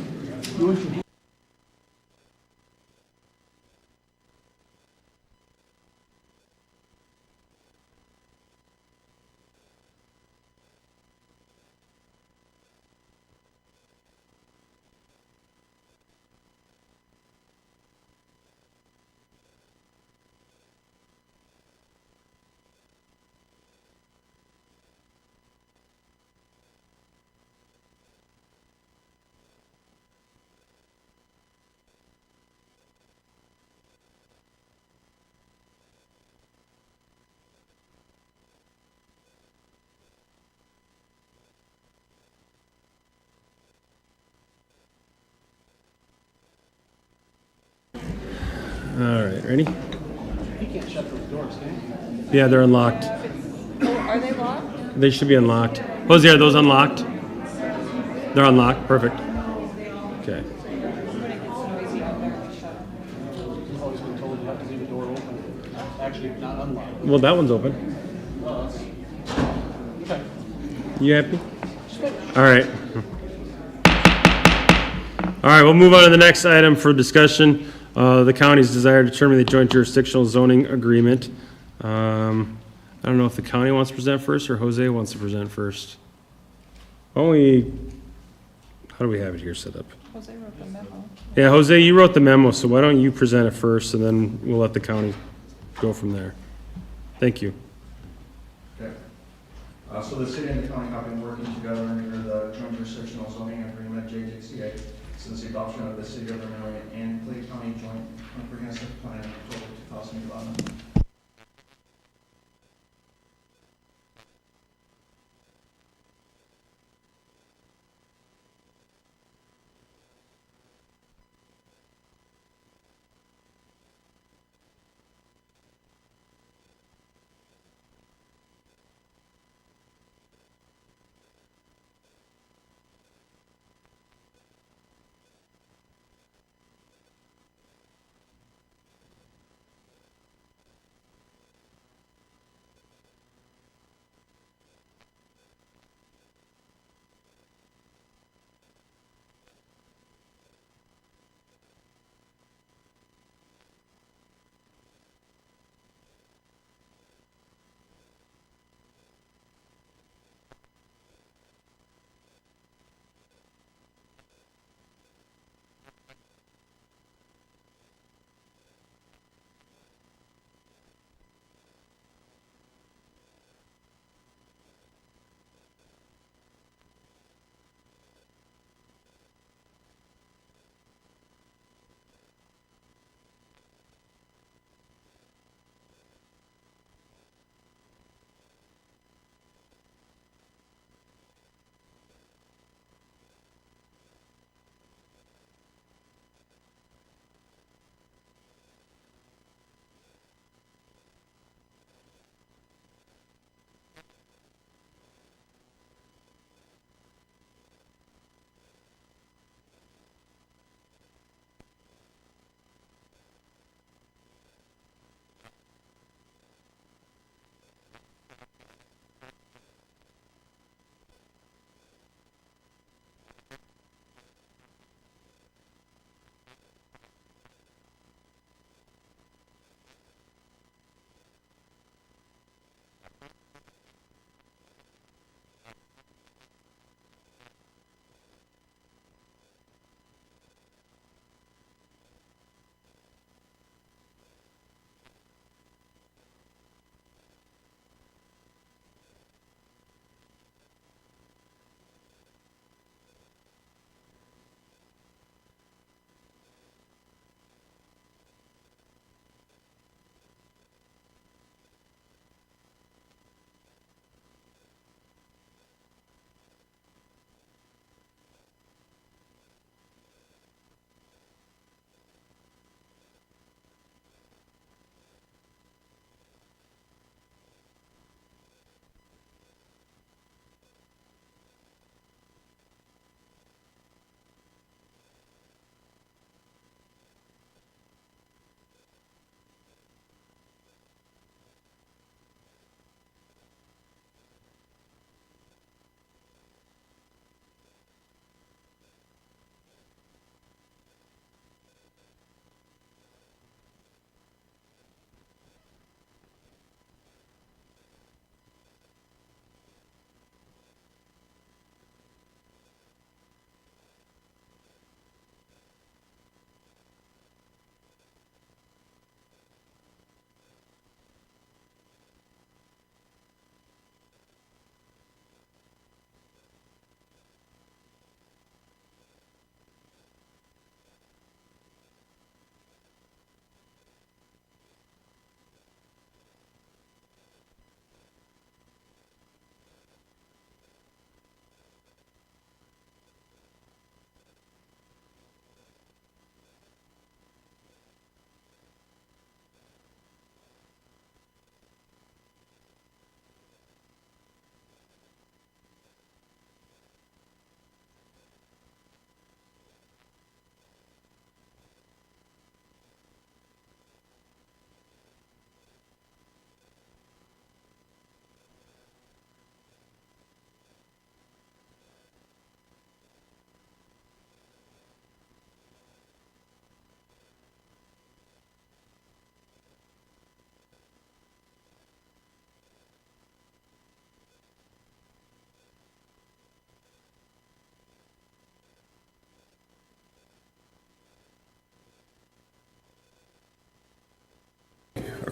All right, ready? You can't shut those doors, can you? Yeah, they're unlocked. Oh, are they locked? They should be unlocked. Jose, are those unlocked? They're unlocked, perfect. Okay. I've always been told you have to leave the door open. Actually, not unlocked. Well, that one's open. Okay. You happy? All right. All right, we'll move on to the next item for discussion. The county's desire to terminate the joint jurisdictional zoning agreement. I don't know if the county wants to present first or Jose wants to present first. Why don't we, how do we have it here set up? Jose wrote the memo. Yeah, Jose, you wrote the memo, so why don't you present it first and then we'll let the county go from there. Thank you. Okay. So the city and the county have been working together under the joint jurisdictional zoning agreement, JJCA, since the adoption of the city of Vermillion and Clay County Joint Comprehensive Plan in October 2011.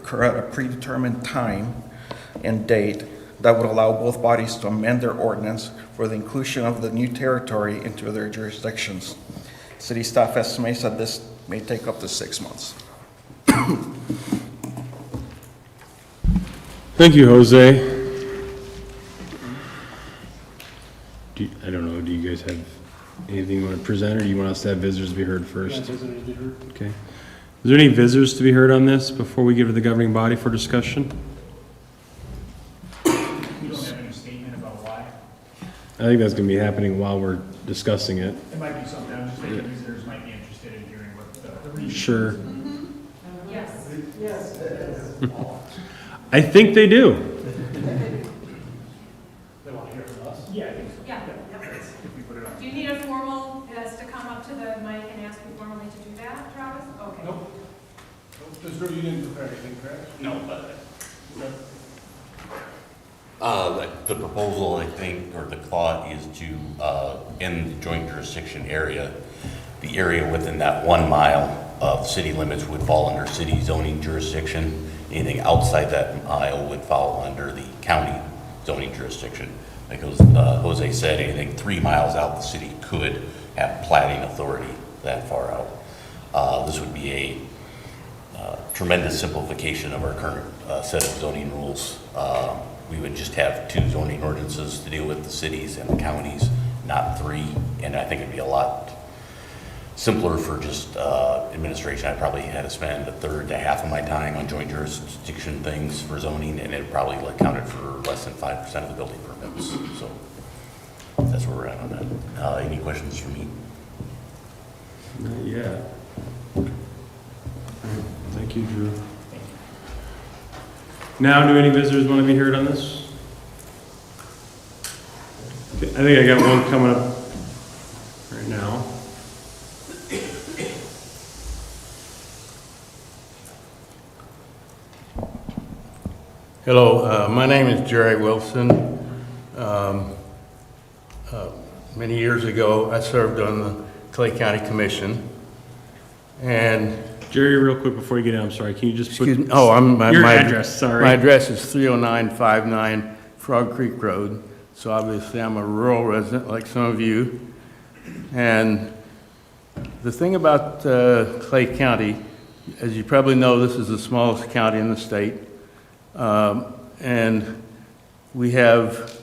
occur at a predetermined time and date that would allow both bodies to amend their ordinance for the inclusion of the new territory into their jurisdictions. City staff estimates that this may take up to 6 months. Thank you, Jose. I don't know, do you guys have anything you want to present, or do you want us to have visitors be heard first? Okay. Is there any visitors to be heard on this before we give to the governing body for discussion? You don't have any statement about why? I think that's going to be happening while we're discussing it. It might be something, I'm just thinking visitors might be interested in hearing what the reason. Sure. Yes. Yes. I think they do. They want to hear from us? Yeah, I think so. Yeah. If we put it on. Do you need a formal, us to come up to the mic and ask you formally to do that, Travis? Okay. Nope. Mr. Drew, you didn't prepare anything, correct? No, but the proposal, I think, or the thought is to, in the joint jurisdiction area, the area within that 1 mile of city limits would fall under city zoning jurisdiction. Anything outside that mile would fall under the county zoning jurisdiction. Because Jose said anything 3 miles out, the city could have plating authority that far out. This would be a tremendous simplification of our current set of zoning rules. We would just have 2 zoning ordinances to deal with the cities and the counties, not 3. And I think it'd be a lot simpler for just administration. I probably had to spend a third to half of my time on joint jurisdiction things for zoning, and it probably accounted for less than 5% of the building permits. So that's where we're at on that. Any questions for me? Not yet. Thank you, Drew. Now, do any visitors want to be heard on this? Okay, I think I got one coming up right now. Hello, my name is Jerry Wilson. Many years ago, I served on the Clay County Commission. And Jerry, real quick before you get in, I'm sorry, can you just put your address, sorry. My address is 30959 Frog Creek Road. So obviously I'm a rural resident like some of you. And the thing about Clay County, as you probably know, this is the smallest county in the state. And we have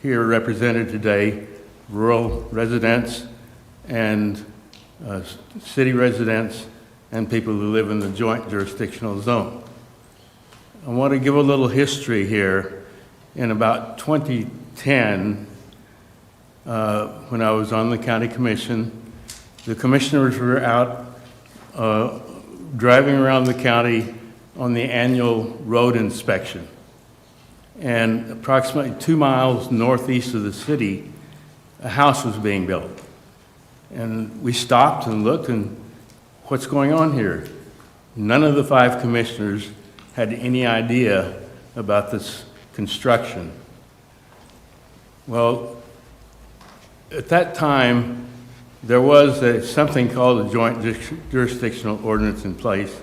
here represented today rural residents and city residents and people who live in the joint jurisdictional zone. I want to give a little history here. In about 2010, when I was on the county commission, the commissioners were out driving around the county on the annual road inspection. And approximately 2 miles northeast of the city, a house was being built. And we stopped and looked, and what's going on here? None of the 5 commissioners had any idea about this construction. Well, at that time, there was something called a joint jurisdictional ordinance in place,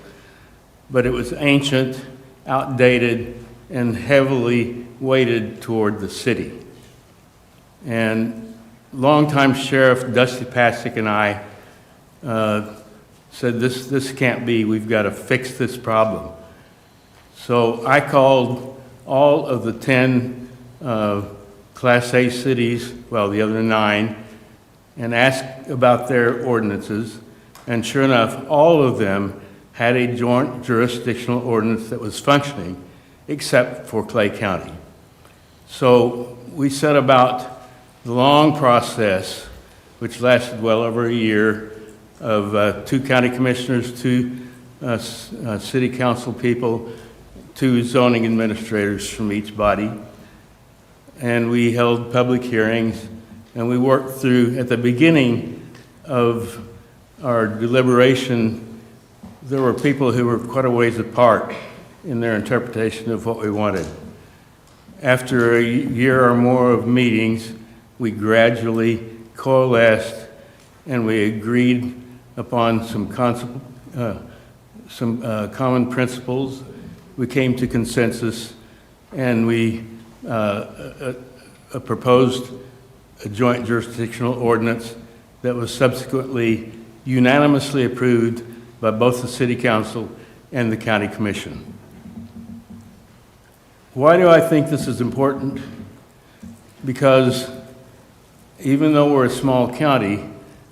but it was ancient, outdated, and heavily weighted toward the city. And longtime Sheriff Dusty Passick and I said, this can't be, we've got to fix this problem. So I called all of the 10 Class A cities, well, the other 9, and asked about their ordinances. And sure enough, all of them had a joint jurisdictional ordinance that was functioning, except for Clay County. So we set about the long process, which lasted well over a year, of 2 county commissioners, 2 city council people, 2 zoning administrators from each body. And we held public hearings, and we worked through, at the beginning of our deliberation, there were people who were quite a ways apart in their interpretation of what we wanted. After a year or more of meetings, we gradually coalesced and we agreed upon some common principles we came to consensus, and we proposed a joint jurisdictional ordinance that was subsequently unanimously approved by both the City Council and the County Commission. Why do I think this is important? Because even though we're a small county,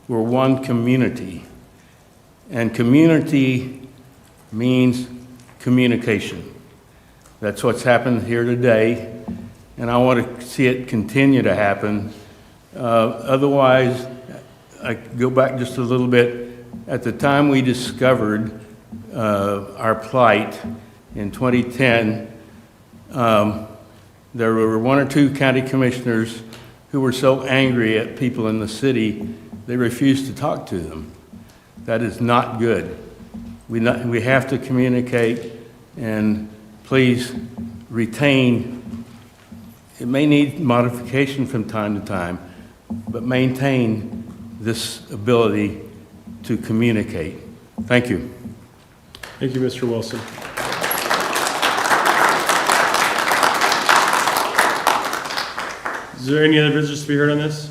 we're one community. And community means communication. That's what's happened here today, and I want to see it continue to happen. Otherwise, I go back just a little bit. At the time we discovered our plight in 2010, there were one or two county commissioners who were so angry at people in the city, they refused to talk to them. That is not good. We have to communicate, and please retain. It may need modification from time to time, but maintain this ability to communicate. Thank you. Thank you, Mr. Wilson. Is there any other visitors to be heard on this?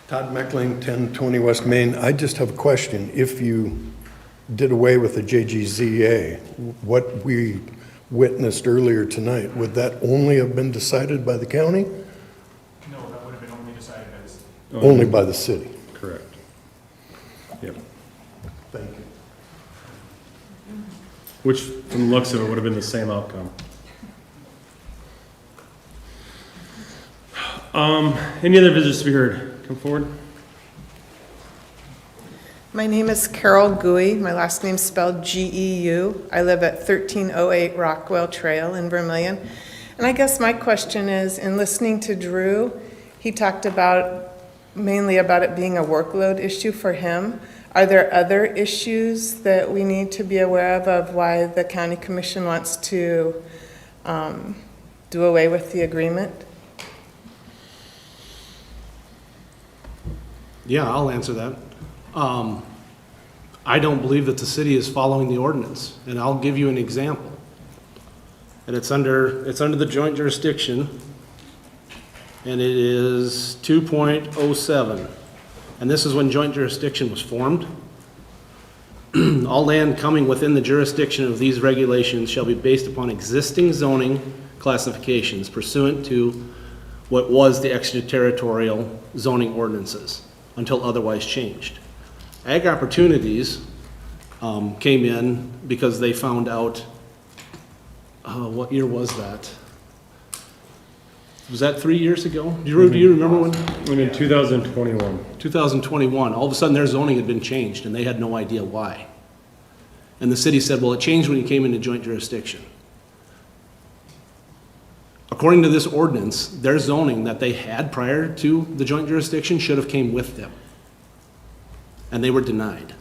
Todd Meckling, 1020 West Main. I just have a question. If you did away with the JGZA, what we witnessed earlier tonight, would that only have been decided by the county? No, that would have been only decided by the city. Only by the city? Correct. Yep. Thank you. Which, from the looks of it, would have been the same outcome. Any other visitors to be heard? Come forward. My name is Carol Gui. My last name's spelled G-E-U. I live at 1308 Rockwell Trail in Vermillion. And I guess my question is, in listening to Drew, he talked mainly about it being a workload issue for him. Are there other issues that we need to be aware of why the county commission wants to do away with the agreement? Yeah, I'll answer that. I don't believe that the city is following the ordinance, and I'll give you an example. And it's under the joint jurisdiction, and it is 2.07. And this is when joint jurisdiction was formed. All land coming within the jurisdiction of these regulations shall be based upon existing zoning classifications pursuant to what was the extraterritorial zoning ordinances until otherwise changed. Ag Opportunities came in because they found out, what year was that? Was that 3 years ago? Do you remember when? In 2021. 2021. All of a sudden their zoning had been changed and they had no idea why. And the city said, well, it changed when you came into joint jurisdiction. According to this ordinance, their zoning that they had prior to the joint jurisdiction should have came with them. And they were denied.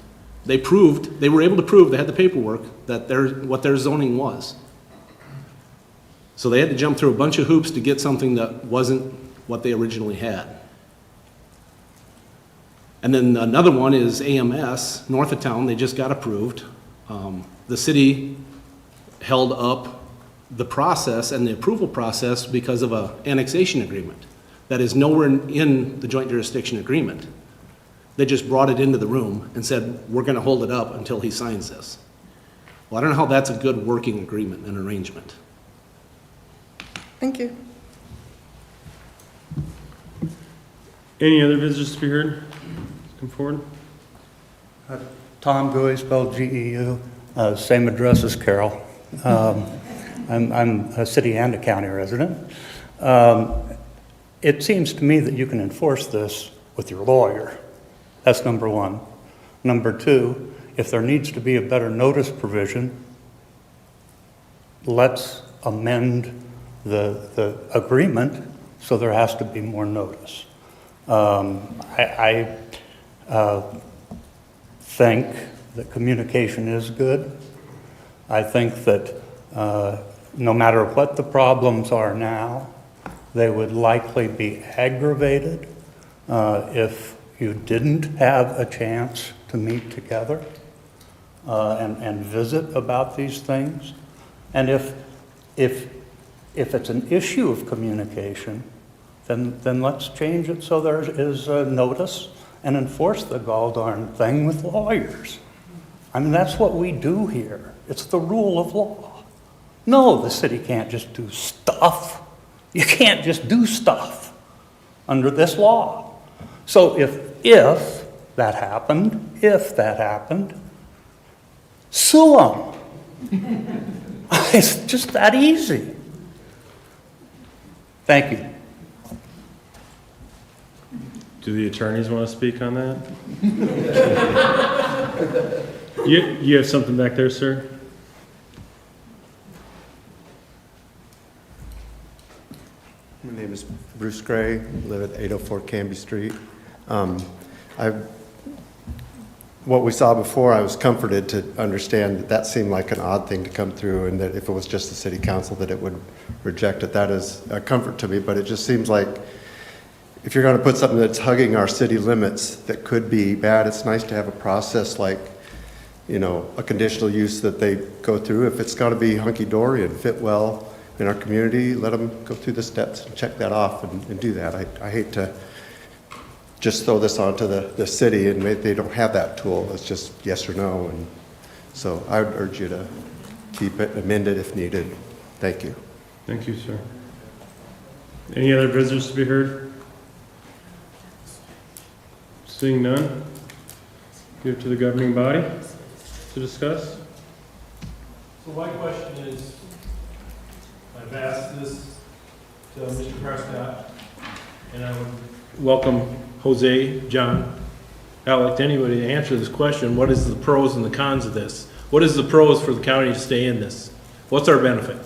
They were able to prove, they had the paperwork, that what their zoning was. So they had to jump through a bunch of hoops to get something that wasn't what they originally had. And then another one is AMS, north of town, they just got approved. The city held up the process and the approval process because of an annexation agreement that is nowhere in the joint jurisdiction agreement. They just brought it into the room and said, we're going to hold it up until he signs this. Well, I don't know how that's a good working agreement and arrangement. Thank you. Any other visitors to be heard? Come forward. Tom Gui, spelled G-E-U, same address as Carol. I'm a city and a county resident. It seems to me that you can enforce this with your lawyer. That's number one. Number two, if there needs to be a better notice provision, let's amend the agreement so there has to be more notice. I think that communication is good. I think that no matter what the problems are now, they would likely be aggravated if you didn't have a chance to meet together and visit about these things. And if it's an issue of communication, then let's change it so there is a notice and enforce the gall darn thing with lawyers. I mean, that's what we do here. It's the rule of law. No, the city can't just do stuff. You can't just do stuff under this law. So if that happened, sue them. It's just that easy. Thank you. Do the attorneys want to speak on that? You have something back there, sir? My name is Bruce Gray, live at 804 Canby Street. What we saw before, I was comforted to understand that that seemed like an odd thing to come through, and that if it was just the city council that it would reject it. That is a comfort to me, but it just seems like if you're going to put something that's hugging our city limits that could be bad, it's nice to have a process like, you know, a conditional use that they go through. If it's got to be hunky-dory and fit well in our community, let them go through the steps and check that off and do that. I hate to just throw this onto the city and they don't have that tool. It's just yes or no. And so I would urge you to keep it, amend it if needed. Thank you. Thank you, sir. Any other visitors to be heard? Seeing none, give it to the governing body to discuss. So my question is, I've asked this to Mr. Prescott, and I would welcome Jose, John, Alec, anybody to answer this question. What is the pros and the cons of this? What is the pros for the county to stay in this? What's our benefit?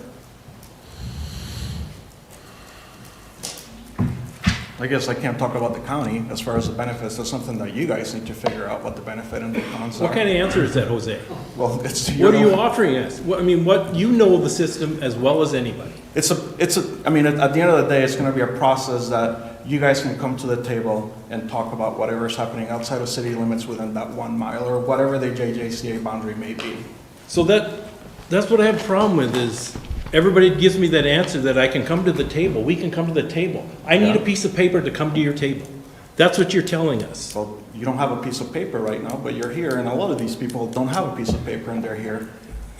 I guess I can't talk about the county as far as the benefits. That's something that you guys need to figure out what the benefit and the cons are. What kind of answer is that, Jose? Well, it's what are you offering us? I mean, what you know the system as well as anybody. I mean, at the end of the day, it's going to be a process that you guys can come to the table and talk about whatever is happening outside of city limits within that 1 mile or whatever the JJCA boundary may be. So that's what I have a problem with is everybody gives me that answer that I can come to the table. We can come to the table. I need a piece of paper to come to your table. That's what you're telling us. Well, you don't have a piece of paper right now, but you're here, and a lot of these people don't have a piece of paper and they're here.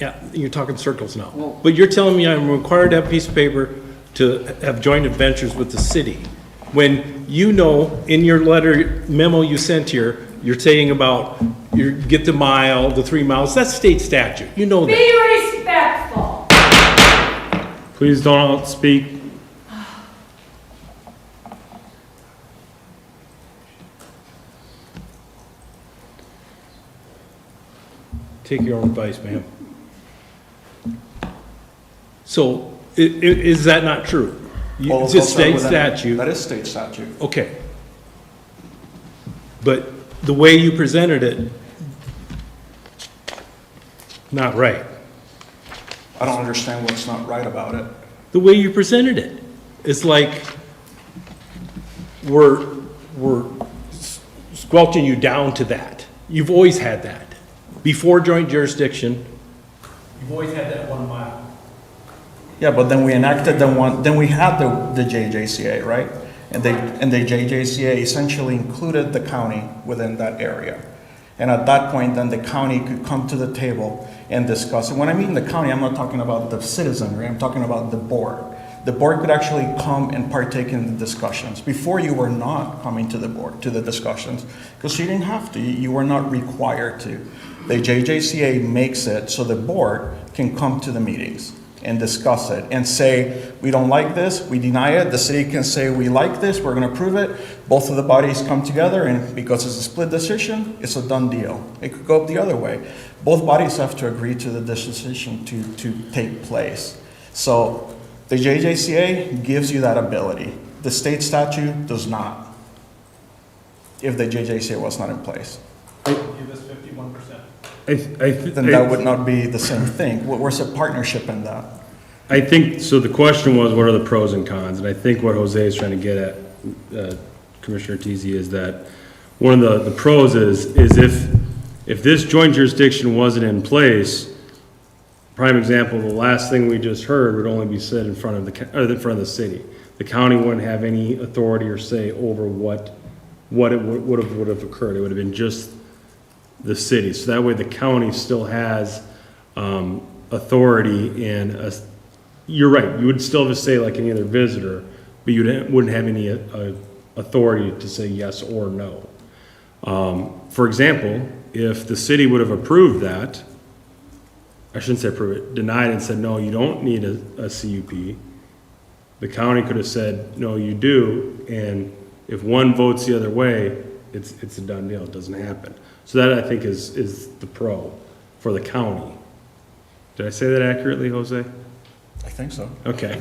Yeah, you're talking circles now. But you're telling me I'm required to have a piece of paper to have joint adventures with the city. When you know in your letter memo you sent here, you're saying about you get the mile, the 3 miles, that's state statute. You know that. Be respectful. Please don't speak. Take your own advice, ma'am. So, is that not true? It's a state statute. That is state statute. Okay. But the way you presented it, not right. I don't understand what's not right about it. The way you presented it, it's like we're squelching you down to that. You've always had that. Before joint jurisdiction, you've always had that 1 mile. Yeah, but then we enacted then we had the JJCA, right? And the JJCA essentially included the county within that area. And at that point, then the county could come to the table and discuss. And when I mean the county, I'm not talking about the citizenry, I'm talking about the board. The board could actually come and partake in the discussions. Before, you were not coming to the board, to the discussions, because you didn't have to, you were not required to. The JJCA makes it so the board can come to the meetings and discuss it and say, we don't like this, we deny it. The city can say, we like this, we're gonna approve it. Both of the bodies come together, and because it's a split decision, it's a done deal. It could go up the other way. Both bodies have to agree to the decision to take place. So the JJCA gives you that ability. The state statute does not, if the JJCA was not in place. Give us 51%. Then that would not be the same thing. Where's the partnership in that? I think, so the question was, what are the pros and cons? And I think what Jose is trying to get at, Commissioner Teasy, is that one of the pros is if this joint jurisdiction wasn't in place, prime example, the last thing we just heard would only be said in front of in front of the city. The county wouldn't have any authority or say over what it would have occurred. It would have been just the city. So that way the county still has authority and you're right, you would still just say like any other visitor, but you wouldn't have any authority to say yes or no. For example, if the city would have approved that, I shouldn't say approve it, denied and said, no, you don't need a CUP, the county could have said, no, you do, and if one votes the other way, it's a done deal, it doesn't happen. So that I think is the pro for the county. Did I say that accurately, Jose? I think so. Okay.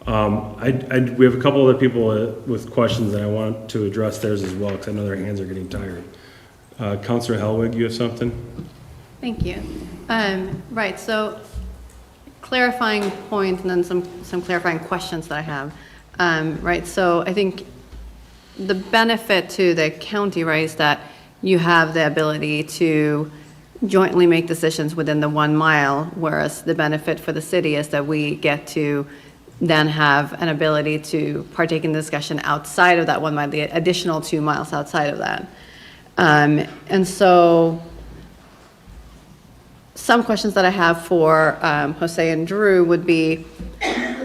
We have a couple other people with questions, and I want to address theirs as well, because I know their hands are getting tired. Councilor Helwig, you have something? Thank you. Right, so clarifying point and then some clarifying questions that I have. Right, so I think the benefit to the county, right, is that you have the ability to jointly make decisions within the 1 mile, whereas the benefit for the city is that we get to then have an ability to partake in the discussion outside of that 1 mile, the additional 2 miles outside of that. And so some questions that I have for Jose and Drew would be,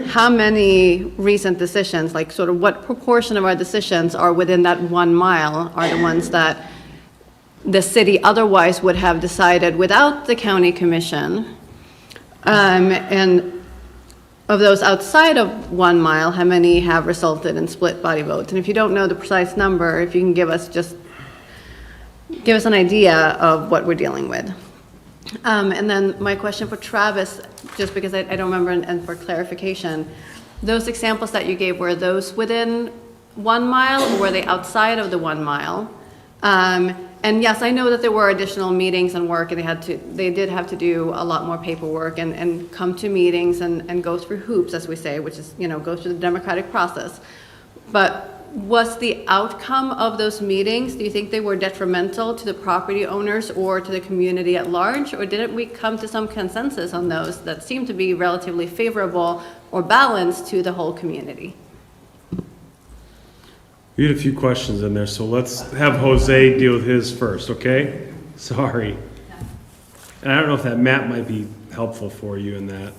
how many recent decisions, like sort of what proportion of our decisions are within that 1 mile are the ones that the city otherwise would have decided without the county commission? And of those outside of 1 mile, how many have resulted in split body votes? And if you don't know the precise number, if you can give us an idea of what we're dealing with. And then my question for Travis, just because I don't remember, and for clarification, those examples that you gave, were those within 1 mile or were they outside of the 1 mile? And yes, I know that there were additional meetings and work, and they did have to do a lot more paperwork and come to meetings and go through hoops, as we say, which is, go through the democratic process. But was the outcome of those meetings, do you think they were detrimental to the property owners or to the community at large? Or didn't we come to some consensus on those that seemed to be relatively favorable or balanced to the whole community? You had a few questions in there, so let's have Jose deal with his first, okay? Sorry. And I don't know if that map might be helpful for you in that.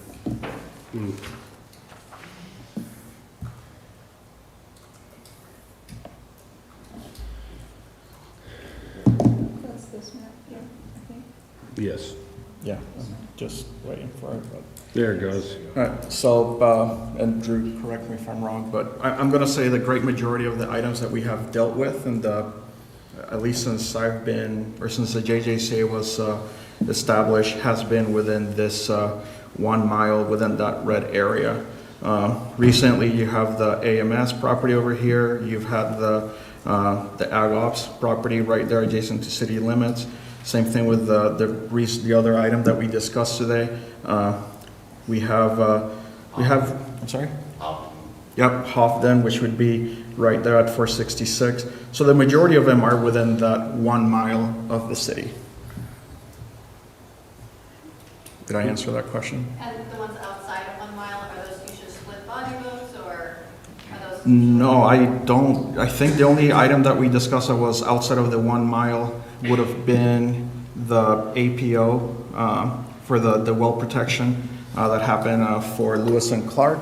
That's this map here, I think. Yes. Yeah, I'm just waiting for it, but. There it goes. All right, so, and Drew, correct me if I'm wrong, but I'm going to say the great majority of the items that we have dealt with, and at least since I've been, or since the JJCA was established, has been within this 1 mile, within that red area. Recently, you have the AMS property over here. You've had the Ag Ops property right there adjacent to city limits. Same thing with the other item that we discussed today. We have, I'm sorry? Yep, Hofden, which would be right there at 466. So the majority of them are within that 1 mile of the city. Did I answer that question? And the ones outside of 1 mile, are those usually split body votes, or are those? No, I don't. I think the only item that we discussed that was outside of the 1 mile would have been the APO for the well protection that happened for Lewis and Clark.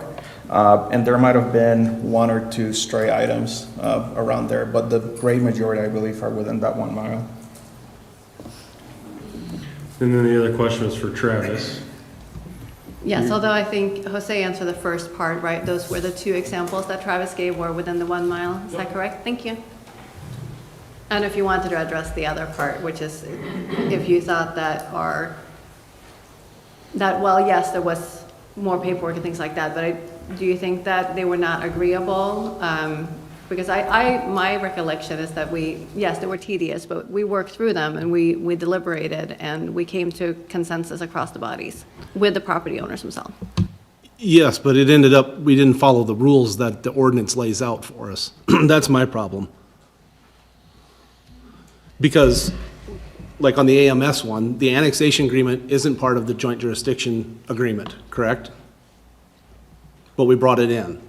And there might have been 1 or 2 stray items around there, but the great majority, I believe, are within that 1 mile. And then the other question was for Travis. Yes, although I think Jose answered the first part, right? Those were the 2 examples that Travis gave were within the 1 mile. Is that correct? Thank you. And if you wanted to address the other part, which is if you thought well, yes, there was more paperwork and things like that, but do you think that they were not agreeable? Because my recollection is that yes, they were tedious, but we worked through them and we deliberated and we came to consensus across the bodies with the property owners themselves. Yes, but it ended up, we didn't follow the rules that the ordinance lays out for us. That's my problem. Because, like on the AMS one, the annexation agreement isn't part of the joint jurisdiction agreement, correct? But we brought it in,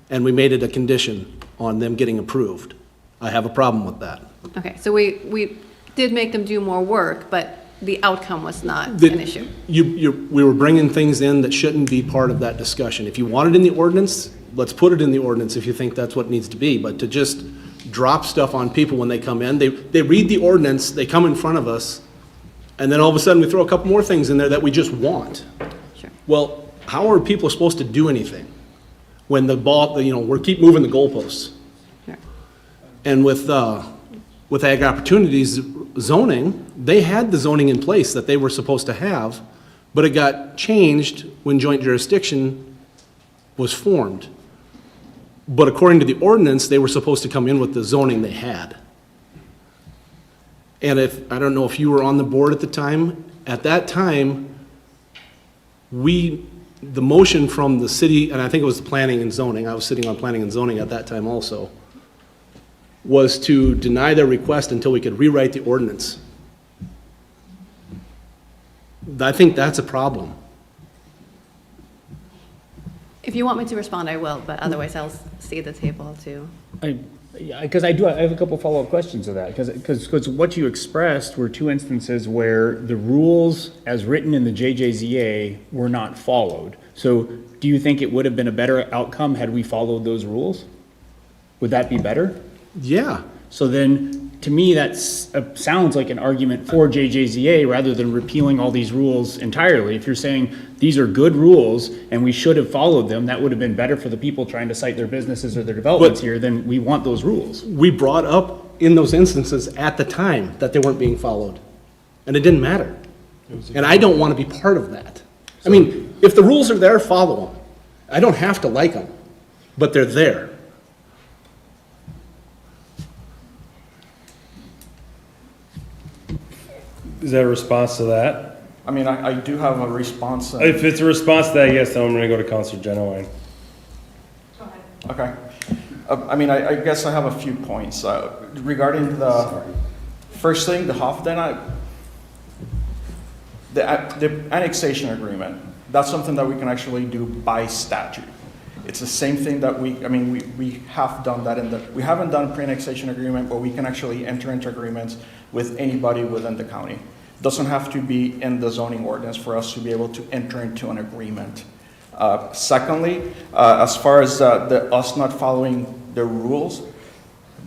and we made it a condition on them getting approved. I have a problem with that. Okay, so we did make them do more work, but the outcome was not The- an issue. We were bringing things in that shouldn't be part of that discussion. If you want it in the ordinance, let's put it in the ordinance if you think that's what needs to be, but to just drop stuff on people when they come in, they read the ordinance, they come in front of us, and then all of a sudden we throw a couple more things in there that we just want. Sure. Well, how are people supposed to do anything when the ball, we keep moving the goalposts? Sure. And with Ag Opportunities zoning, they had the zoning in place that they were supposed to have, but it got changed when joint jurisdiction was formed. But according to the ordinance, they were supposed to come in with the zoning they had. And I don't know if you were on the board at the time, at that time, the motion from the city, and I think it was the planning and zoning, I was sitting on planning and zoning at that time also, was to deny their request until we could rewrite the ordinance. I think that's a problem. If you want me to respond, I will, but otherwise I'll cede the table to. Because I have a couple follow-up questions to that, because what you expressed were two instances where the rules as written in the JJZA were not followed. So do you think it would have been a better outcome had we followed those rules? Would that be better? Yeah. So then, to me, that sounds like an argument for JJZA rather than repealing all these rules entirely. If you're saying these are good rules and we should have followed them, that would have been better for the people trying to cite their businesses or their developments here, then we want those rules. We brought up in those instances at the time that they weren't being followed, and it didn't matter. And I don't want to be part of that. I mean, if the rules are there, follow them. I don't have to like them, but they're there. Is that a response to that? I mean, I do have a response. If it's a response to that, yes, then I'm gonna go to Counselor Genowine. Okay. I mean, I guess I have a few points. Regarding the first thing, the Hofden, the annexation agreement, that's something that we can actually do by statute. It's the same thing that we have done that we haven't done pre-annexation agreement, but we can actually enter into agreements with anybody within the county. Doesn't have to be in the zoning ordinance for us to be able to enter into an agreement. Secondly, as far as us not following the rules,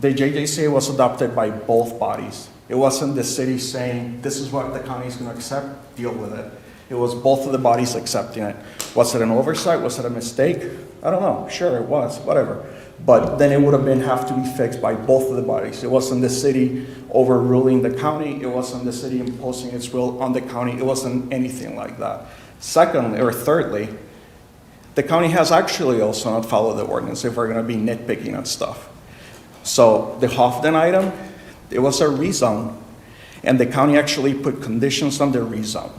the JJCA was adopted by both bodies. It wasn't the city saying, this is what the county is going to accept, deal with it. It was both of the bodies accepting it. Was it an oversight? Was it a mistake? I don't know. Sure, it was, whatever. But then it would have to be fixed by both of the bodies. It wasn't the city overruling the county. It wasn't the city imposing its will on the county. It wasn't anything like that. Secondly, or thirdly, the county has actually also not followed the ordinance if we're going to be nitpicking and stuff. So the Hofden item, it was a rezone, and the county actually put conditions on the rezone.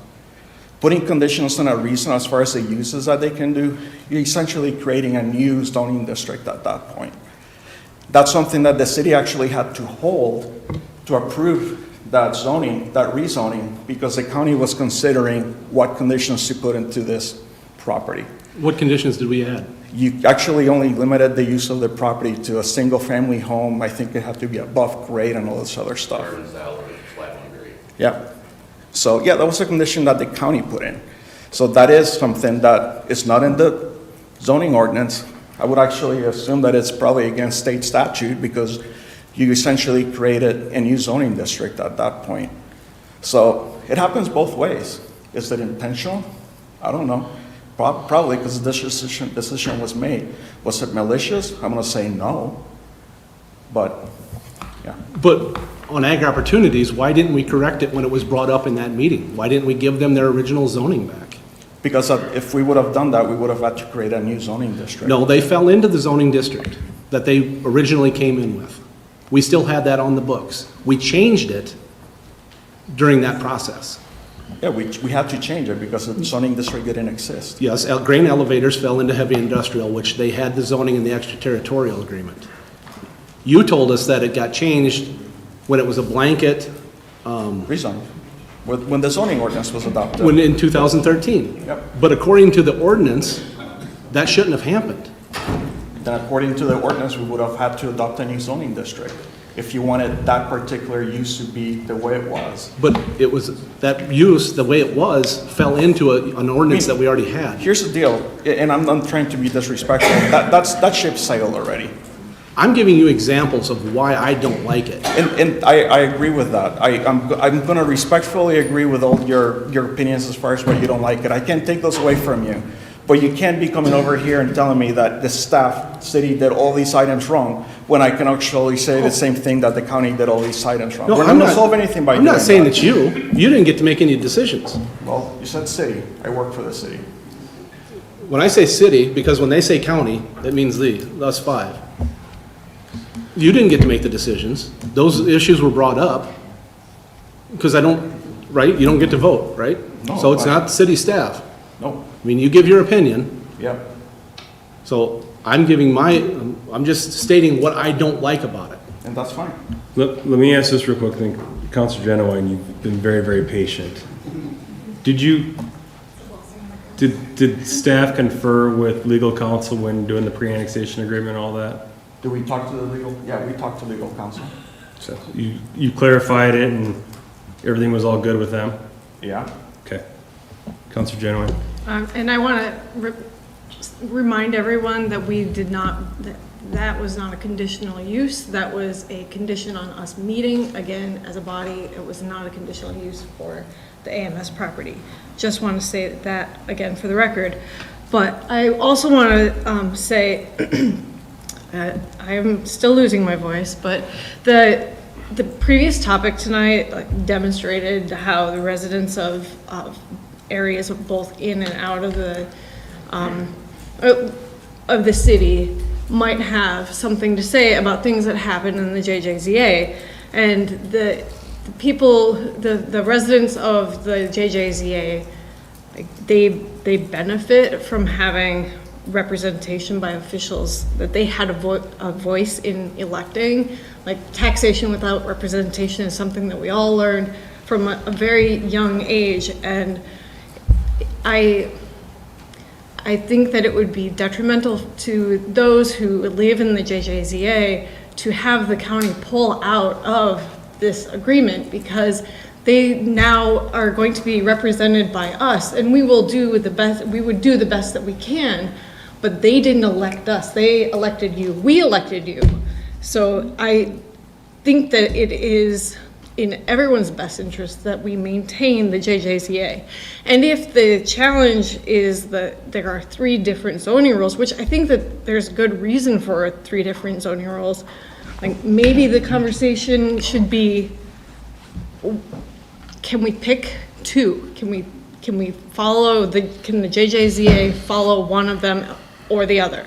Putting conditions on a rezone as far as the uses that they can do, you're essentially creating a new zoning district at that point. That's something that the city actually had to hold to approve that zoning, that rezoning, because the county was considering what conditions to put into this property. What conditions did we add? You actually only limited the use of the property to a single-family home. I think it had to be above grade and all this other stuff. Yeah. So, yeah, that was a condition that the county put in. So that is something that is not in the zoning ordinance. I would actually assume that it's probably against state statute because you essentially created a new zoning district at that point. So it happens both ways. Is it intentional? I don't know. Probably because this decision was made. Was it malicious? I'm going to say no. But, yeah. But on Ag Opportunities, why didn't we correct it when it was brought up in that meeting? Why didn't we give them their original zoning back? Because if we would have done that, we would have had to create a new zoning district. No, they fell into the zoning district that they originally came in with. We still had that on the books. We changed it during that process. Yeah, we had to change it because the zoning district didn't exist. Yes, grain elevators fell into heavy industrial, which they had the zoning in the extraterritorial agreement. You told us that it got changed when it was a blanket, Rezone. When the zoning ordinance was adopted. when in 2013. Yep. But according to the ordinance, that shouldn't have happened. Then according to the ordinance, we would have had to adopt a new zoning district if you wanted that particular use to be the way it was. But it was, that use, the way it was, fell into an ordinance that we already had. Here's the deal, and I'm not trying to be disrespectful, that ship sailed already. I'm giving you examples of why I don't like it. And I agree with that. I'm gonna respectfully agree with all your opinions as far as why you don't like it. I can't take those away from you. But you can't be coming over here and telling me that the staff, city did all these items wrong, when I can actually say the same thing that the county did all these items wrong. No, We're not I'm gonna not- solve anything by I'm doing not saying that. that you didn't get to make any decisions. Well, you said city. I work for the city. When I say city, because when they say county, that means us five. You didn't get to make the decisions. Those issues were brought up. Because right? You don't get to vote, right? No, So it's not city staff. No. I mean, you give your opinion. Yep. So I'm just stating what I don't like about it. And that's fine. Let me ask this real quick thing. Counselor Genowine, you've been very, very patient. Did staff confer with legal counsel when doing the pre-annexation agreement and all that? Did we talk to the legal? Yeah, we talked to legal counsel. So you clarified it and everything was all good with them? Yeah. Okay. Counselor Genowine? And I want to remind everyone that we did not, that was not a conditional use. That was a condition on us meeting. Again, as a body, it was not a conditional use for the AMS property. Just want to say that again for the record. But I also want to say, I am still losing my voice, but the previous topic tonight demonstrated how the residents of areas both in and out of the city might have something to say about things that happen in the JJZA. And the people, the residents of the JJZA, they benefit from having representation by officials that they had a voice in electing. Like taxation without representation is something that we all learned from a very young age, and I think that it would be detrimental to those who live in the JJZA to have the county pull out of this agreement, because they now are going to be represented by us, and we will do the best. We would do the best that we can, but they didn't elect us. They elected you. We elected you. So I think that it is in everyone's best interest that we maintain the JJZA. And if the challenge is that there are 3 different zoning rules, which I think that there's good reason for 3 different zoning rules, like maybe the conversation should be, can we pick 2? Can we follow can the JJZA follow one of them or the other?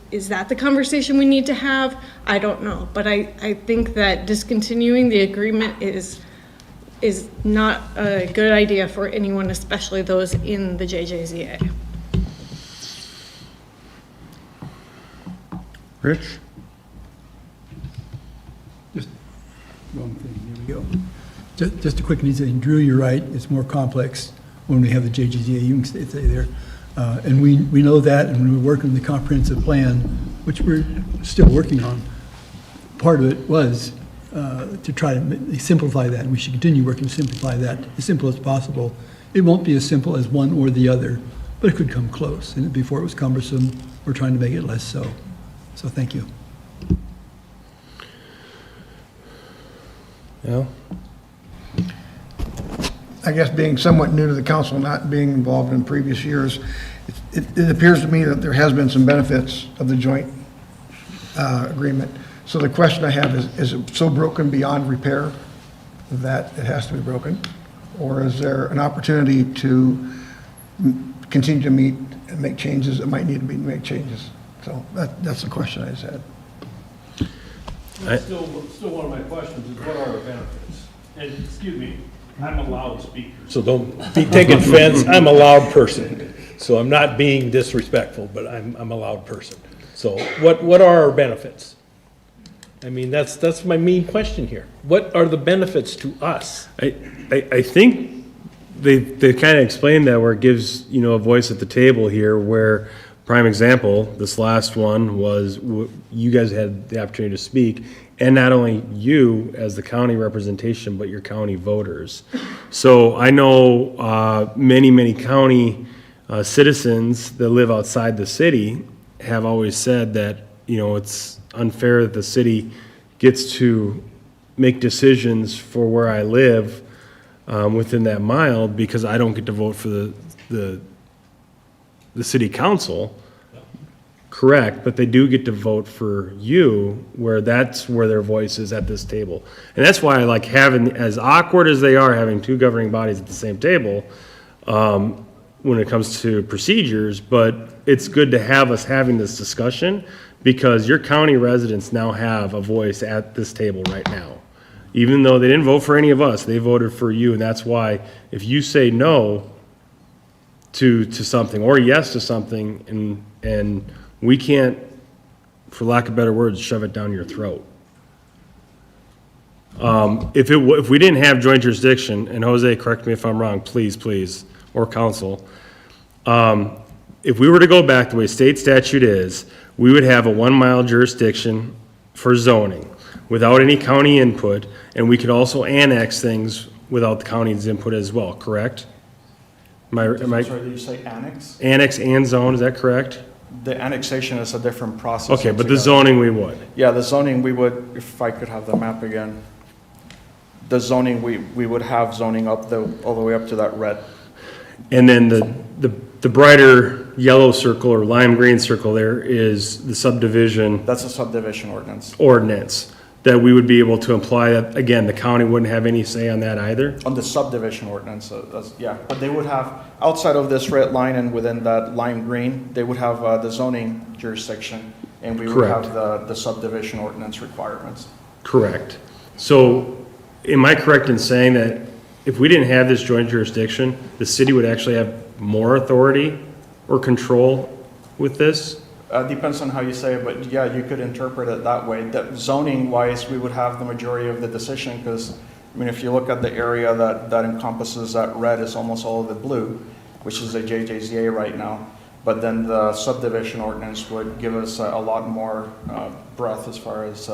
Is that the conversation we need to have? I don't know, but I think that discontinuing the agreement is not a good idea for anyone, especially those in the JJZA. Rich? Just wrong thing, here we go. Just a quick thing, Drew, you're right, it's more complex when we have the JGZA, you can stay there. And we know that, and when we're working on the comprehensive plan, which we're still working on, part of it was to try to simplify that, and we should continue working to simplify that as simple as possible. It won't be as simple as one or the other, but it could come close. And before it was cumbersome, we're trying to make it less so. So thank you. Yeah. I guess being somewhat new to the council, not being involved in previous years, it appears to me that there has been some benefits of the joint agreement. So the question I have is it so broken beyond repair that it has to be broken? Or is there an opportunity to continue to meet and make changes that might need to be make changes? So that's the question I just had. Still one of my questions is, what are our benefits? And, excuse me, I'm a loud speaker, so don't be taking offense. I'm a loud person, so I'm not being disrespectful, but I'm a loud person. So what are our benefits? I mean, that's my main question here. What are the benefits to us? I think they kind of explained that where it gives, a voice at the table here where, prime example, this last one was you guys had the opportunity to speak, and not only you as the county representation, but your county voters. So I know many county citizens that live outside the city have always said that, it's unfair that the city gets to make decisions for where I live within that mile because I don't get to vote for the city council. Correct, but they do get to vote for you, where that's where their voice is at this table. And that's why I like having, as awkward as they are, having two governing bodies at the same table when it comes to procedures, but it's good to have us having this discussion because your county residents now have a voice at this table right now. Even though they didn't vote for any of us, they voted for you, and that's why if you say no to something or yes to something and we can't, for lack of better words, shove it down your throat. If we didn't have joint jurisdiction, and Jose, correct me if I'm wrong, please, or council, if we were to go back the way state statute is, we would have a 1 mile jurisdiction for zoning without any county input, and we could also annex things without the county's input as well, correct? Sorry, did you say annex? Annex and zone, is that correct? The annexation is a different process. Okay, but the zoning we would. Yeah, the zoning we would, if I could have the map again. The zoning, we would have zoning all the way up to that red. And then the brighter yellow circle or lime green circle there is the subdivision. That's a subdivision ordinance that we would be able to apply that. Again, the county wouldn't have any say on that either. On the subdivision ordinance, yeah. But they would have, outside of this red line and within that lime green, they would have the zoning jurisdiction, and we would have the subdivision ordinance requirements. Correct. So am I correct in saying that if we didn't have this joint jurisdiction, the city would actually have more authority or control with this? Depends on how you say it, but yeah, you could interpret it that way. That zoning-wise, we would have the majority of the decision because, I mean, if you look at the area that encompasses that red is almost all of the blue, which is a JJZA right now. But then the subdivision ordinance would give us a lot more breadth as far as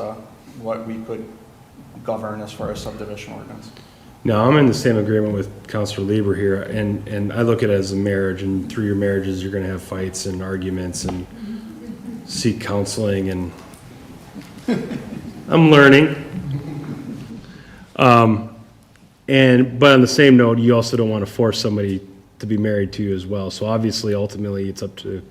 what we could govern as far as subdivision ordinance. No, I'm in the same agreement with Councilor Lieber here, and I look at it as a marriage, and through your marriages, you're going to have fights and arguments and seek counseling, and I'm learning. But on the same note, you also don't want to force somebody to be married to you as well. So obviously, ultimately, it's up to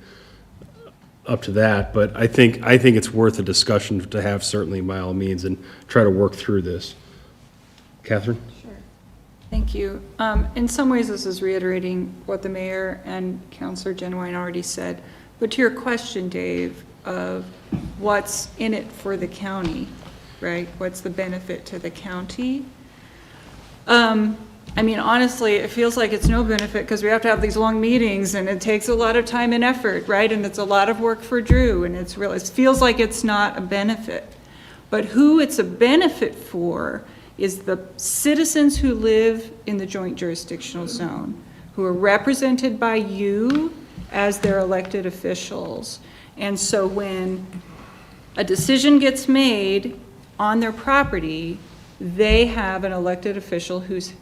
that. But I think it's worth a discussion to have, certainly by all means, and try to work through this. Catherine? Thank you. In some ways, this is reiterating what the mayor and Councilor Genwine already said. But to your question, Dave, of what's in it for the county, right? What's the benefit to the county? I mean, honestly, it feels like it's no benefit because we have to have these long meetings and it takes a lot of time and effort, right? And it's a lot of work for Drew, and it feels like it's not a benefit. But who it's a benefit for is the citizens who live in the joint jurisdictional zone, who are represented by you as their elected officials. And so when a decision gets made on their property, they have an elected official who's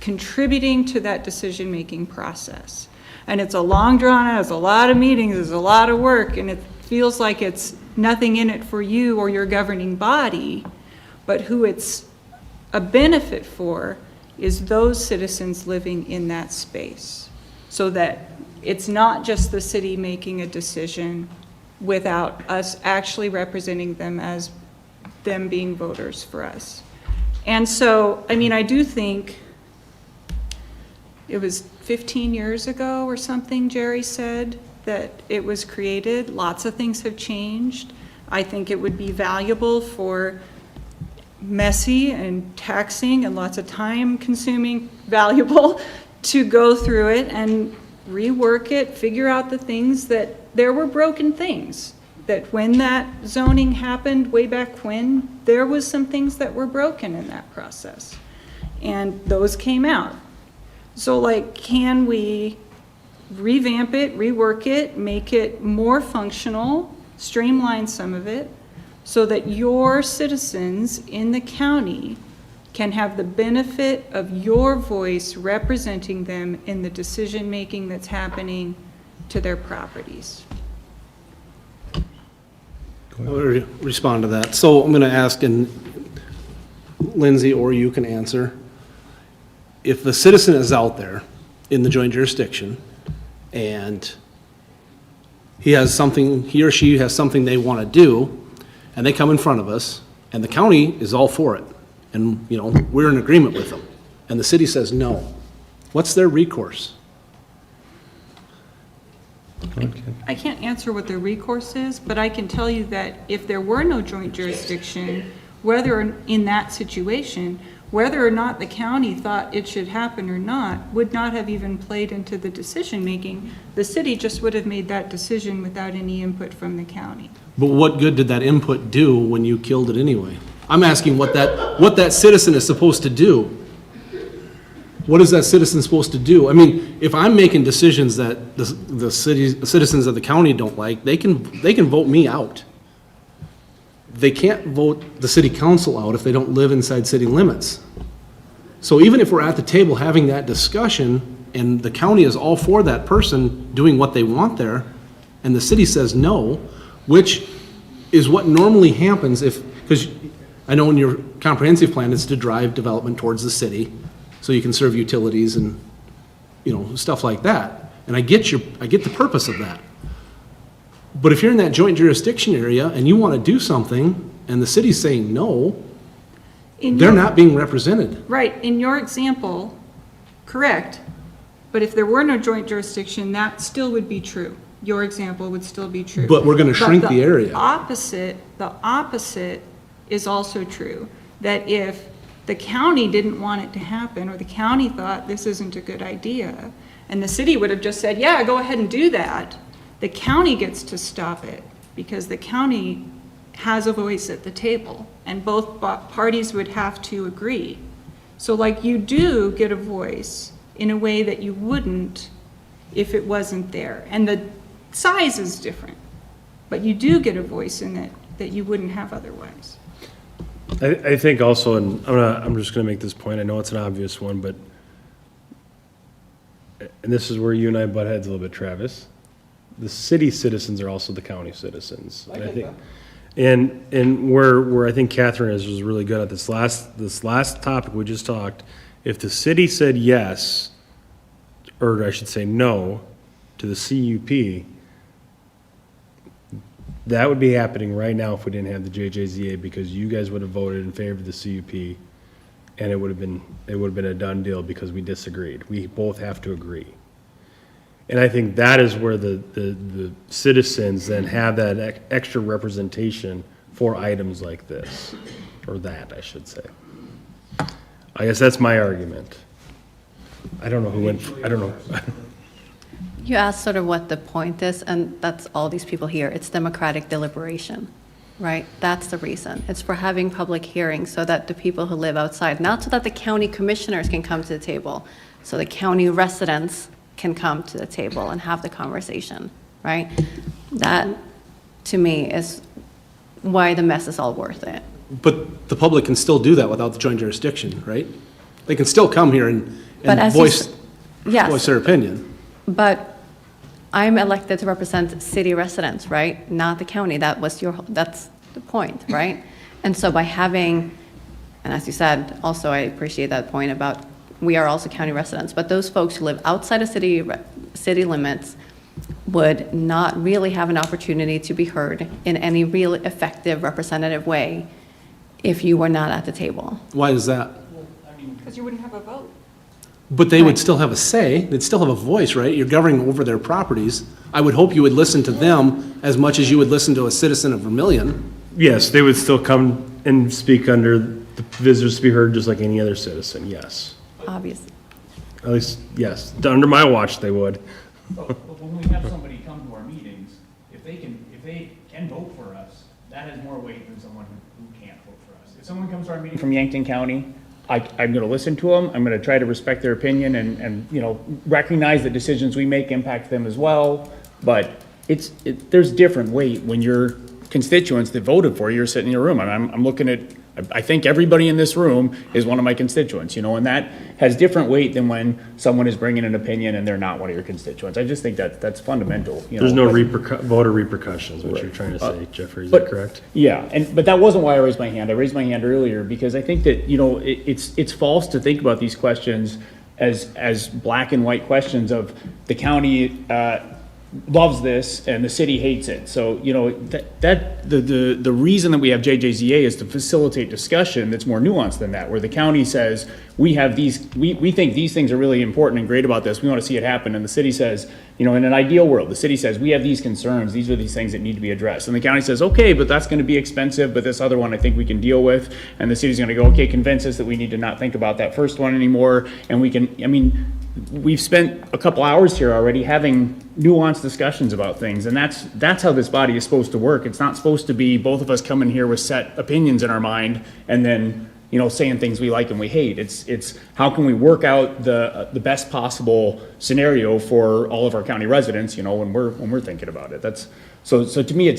contributing to that decision-making process. And it's a long drawn out, it's a lot of meetings, it's a lot of work, and it feels like it's nothing in it for you or your governing body, but who it's a benefit for is those citizens living in that space, so that it's not just the city making a decision without us actually representing them as them being voters for us. And so, I mean, I do think it was 15 years ago or something, Jerry said, that it was created. Lots of things have changed. I think it would be valuable for messy and taxing and lots of time consuming, valuable to go through it and rework it, figure out the things that there were broken things. that when that zoning happened way back when, there was some things that were broken in that process. And those came out. So like, can we revamp it, rework it, make it more functional, streamline some of it, so that your citizens in the county can have the benefit of your voice representing them in the decision-making that's happening to their properties? I'll respond to that. So I'm going to ask, and Lindsay or you can answer. If the citizen is out there in the joint jurisdiction and he or she has something they want to do, and they come in front of us, and the county is all for it, and, you know, we're in agreement with them, and the city says no, what's their recourse? I can't answer what their recourse is, but I can tell you that if there were no joint jurisdiction, in that situation, whether or not the county thought it should happen or not, would not have even played into the decision-making. The city just would have made that decision without any input from the county. But what good did that input do when you killed it anyway? I'm asking what that citizen is supposed to do. What is that citizen supposed to do? I mean, if I'm making decisions that the citizens of the county don't like, they can vote me out. They can't vote the city council out if they don't live inside city limits. So even if we're at the table having that discussion and the county is all for that person doing what they want there, and the city says no, which is what normally happens because I know in your comprehensive plan it's to drive development towards the city so you can serve utilities and, you know, stuff like that. And I get the purpose of that. But if you're in that joint jurisdiction area and you want to do something and the city's saying no, they're not being represented. Right, in your example, correct. But if there were no joint jurisdiction, that still would be true. Your example would still be true. But we're going to shrink the area. The opposite is also true. That if the county didn't want it to happen, or the county thought this isn't a good idea, and the city would have just said, yeah, go ahead and do that, the county gets to stop it because the county has a voice at the table, and both parties would have to agree. So like, you do get a voice in a way that you wouldn't if it wasn't there. And the size is different, but you do get a voice in it that you wouldn't have otherwise. I think also, and I'm just gonna make this point, I know it's an obvious one, but, and this is where you and I butt heads a little bit, Travis. The city citizens are also the county citizens. I get that. And where I think Catherine was really good at this last topic we just talked, if the city said yes, or I should say no, to the CUP, that would be happening right now if we didn't have the JJZA, because you guys would have voted in favor of the CUP, and it would have been a done deal because we disagreed. We both have to agree. And I think that is where the citizens then have that extra representation for items like this, or that, I should say. I guess that's my argument. I don't know who went, I don't know. You asked sort of what the point is, and that's all these people here. It's democratic deliberation, right? That's the reason. It's for having public hearings so that the people who live outside, not so that the county commissioners can come to the table, so the county residents can come to the table and have the conversation, right? That, to me, is why the mess is all worth it. But the public can still do that without the joint jurisdiction, right? They can still come here and voice their opinion. But I'm elected to represent city residents, right? Not the county. That's the point, right? And so by having, and as you said, also I appreciate that point about we are also county residents, but those folks who live outside of city limits would not really have an opportunity to be heard in any real effective representative way if you were not at the table. Why is that? Because you wouldn't have a vote. But they would still have a say, they'd still have a voice, right? You're governing over their properties. I would hope you would listen to them as much as you would listen to a citizen of Vermillion. Yes, they would still come and speak under the visitors to be heard just like any other citizen, yes. Obviously. At least, yes, under my watch they would. But when we have somebody come to our meetings, if they can vote for us, that has more weight than someone who can't vote for us. If someone comes to our meeting from Yankton County, I'm gonna listen to them, I'm gonna try to respect their opinion and, you know, recognize that decisions we make impact them as well, but there's different weight when your constituents that voted for you are sitting in your room. I'm looking at, I think everybody in this room is one of my constituents, you know, and that has different weight than when someone is bringing an opinion and they're not one of your constituents. I just think that's fundamental. You There's know, no voter repercussions, what you're trying to say, Jeffrey, is but- that correct? Yeah, but that wasn't why I raised my hand. I raised my hand earlier because I think that, you know, it's false to think about these questions as black and white questions of the county loves this and the city hates it. So, you know, the reason that we have JJZA is to facilitate discussion that's more nuanced than that, where the county says, we have these, we think these things are really important and great about this, we want to see it happen, and the city says, you know, in an ideal world, the city says, we have these concerns, these are these things that need to be addressed, and the county says, okay, but that's going to be expensive, but this other one I think we can deal with, and the city's going to go, okay, convince us that we need to not think about that first one anymore, and we can, I mean, we've spent a couple hours here already having nuanced discussions about things, and that's how this body is supposed to work. It's not supposed to be both of us coming here with set opinions in our mind and then, you know, saying things we like and we hate. It's how can we work out the best possible scenario for all of our county residents, you know, when we're thinking about it. So to me,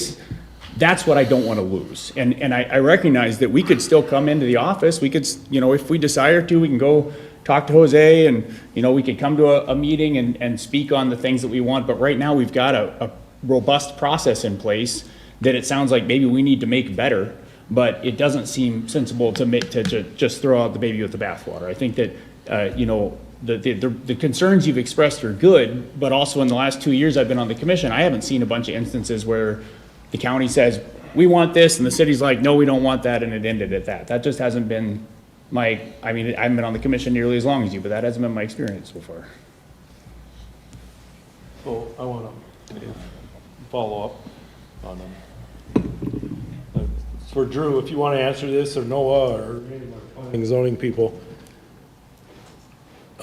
that's what I don't want to lose. And I recognize that we could still come into the office. We could, you know, if we desire to, we can go talk to Jose and, you know, we could come to a meeting and speak on the things that we want. But right now we've got a robust process in place that it sounds like maybe we need to make better, but it doesn't seem sensible to just throw out the baby with the bathwater. I think that, you know, the concerns you've expressed are good, but also in the last 2 years I've been on the commission, I haven't seen a bunch of instances where the county says, we want this, and the city's like, no, we don't want that, and it ended at that. That just hasn't been I mean, I haven't been on the commission nearly as long as you, but that hasn't been my experience so far. So I want to follow up on them. For Drew, if you want to answer this, or Noah, or any of our planning and zoning people,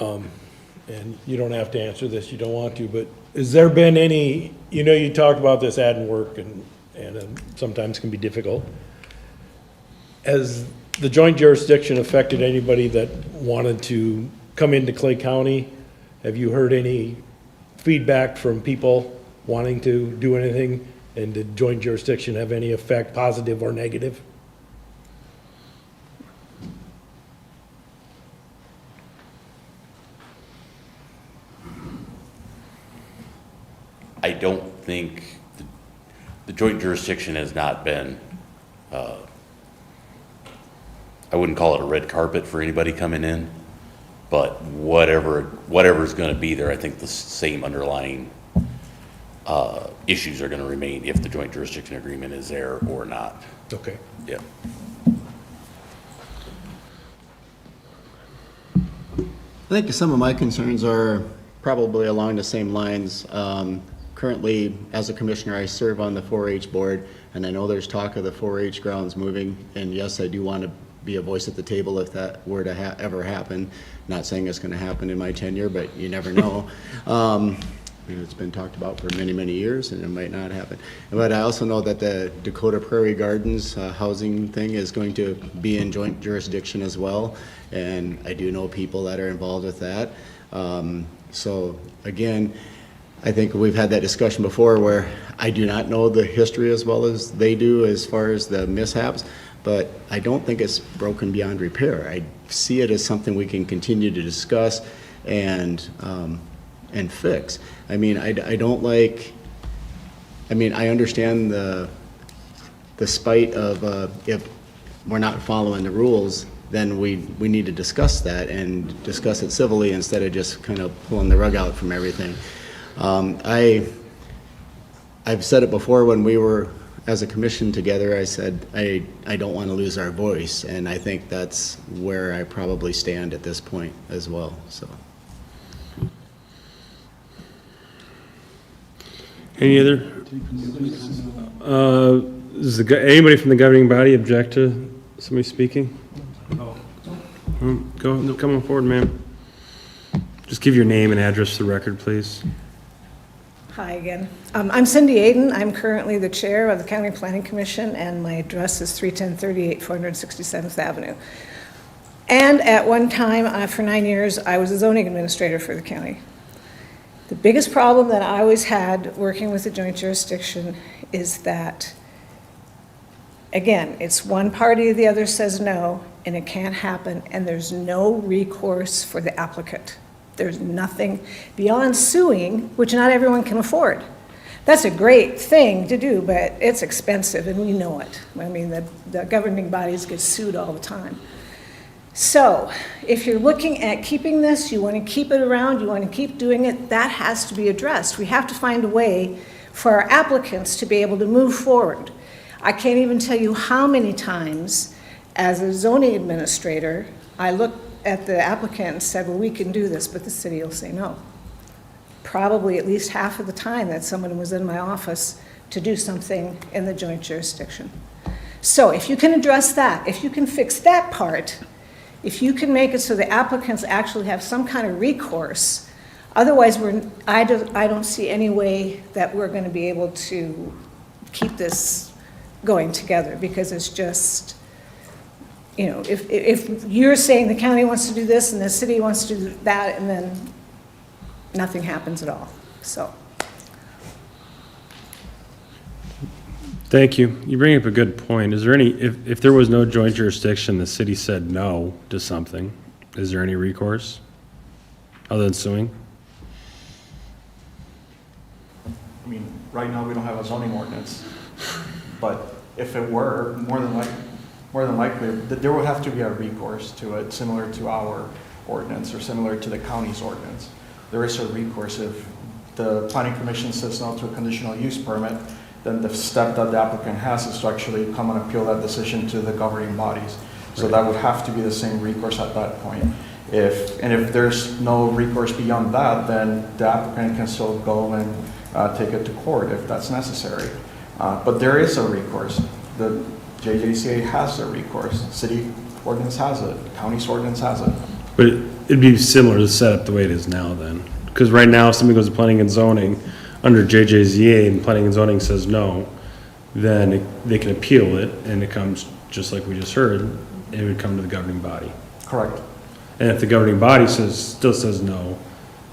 and you don't have to answer this, you don't want to, but has there been any, you know, you talked about this ad and work and sometimes can be difficult. Has the joint jurisdiction affected anybody that wanted to come into Clay County? Have you heard any feedback from people wanting to do anything? And did joint jurisdiction have any effect, positive or negative? I don't think the joint jurisdiction has not been, I wouldn't call it a red carpet for anybody coming in, but whatever's going to be there, I think the same underlying issues are going to remain if the joint jurisdiction agreement is there or not. Okay. Yeah. I think some of my concerns are probably along the same lines. Currently, as a commissioner, I serve on the 4-H board, and I know there's talk of the 4-H grounds moving, and yes, I do want to be a voice at the table if that were to ever happen. Not saying it's going to happen in my tenure, but you never know. You know, it's been talked about for many, many years, and it might not happen. But I also know that the Dakota Prairie Gardens housing thing is going to be in joint jurisdiction as well, and I do know people that are involved with that. So again, I think we've had that discussion before where I do not know the history as well as they do as far as the mishaps, but I don't think it's broken beyond repair. I see it as something we can continue to discuss and fix. I mean, I don't like, I mean, I understand the spite of if we're not following the rules, then we need to discuss that and discuss it civilly instead of just kind of pulling the rug out from everything. I've said it before when we were as a commission together, I said, I don't want to lose our voice, and I think that's where I probably stand at this point as well, so. Any other? Does anybody from the governing body object to somebody speaking? No. Come on forward, ma'am. Just give your name and address to the record, please. Hi again. I'm Cindy Aden. I'm currently the chair of the County Planning Commission, and my address is 31038 467th Avenue. And at one time, for 9 years, I was a zoning administrator for the county. The biggest problem that I always had working with the joint jurisdiction is that, again, it's one party or the other says no, and it can't happen, and there's no recourse for the applicant. There's nothing beyond suing, which not everyone can afford. That's a great thing to do, but it's expensive, and we know it. I mean, the governing bodies get sued all the time. So if you're looking at keeping this, you want to keep it around, you want to keep doing it, that has to be addressed. We have to find a way for our applicants to be able to move forward. I can't even tell you how many times, as a zoning administrator, I looked at the applicant and said, well, we can do this, but the city will say no. Probably at least half of the time that someone was in my office to do something in the joint jurisdiction. So if you can address that, if you can fix that part, if you can make it so the applicants actually have some kind of recourse, otherwise I don't see any way that we're going to be able to keep this going together, because it's just, you know, if you're saying the county wants to do this and the city wants to do that, and then nothing happens at all, so. Thank you. You bring up a good point. Is there any, if there was no joint jurisdiction, the city said no to something, is there any recourse other than suing? I mean, right now, we don't have a zoning ordinance, but if it were, more than likely, that there would have to be a recourse to it, similar to our ordinance or similar to the county's ordinance. There is a recourse. If the planning commission says no to a conditional use permit, then the step that the applicant has is to actually come and appeal that decision to the governing bodies. So that would have to be the same recourse at that point. If there's no recourse beyond that, then the applicant can still go and take it to court if that's necessary. But there is a recourse. The JJCA has a recourse. City ordinance has it. County's ordinance has it. But it'd be similar to set up the way it is now then. Because right now, if somebody goes to planning and zoning under JJZA and planning and zoning says no, then they can appeal it, and it comes, just like we just heard, it would come to the governing body. Correct. And if the governing body still says no,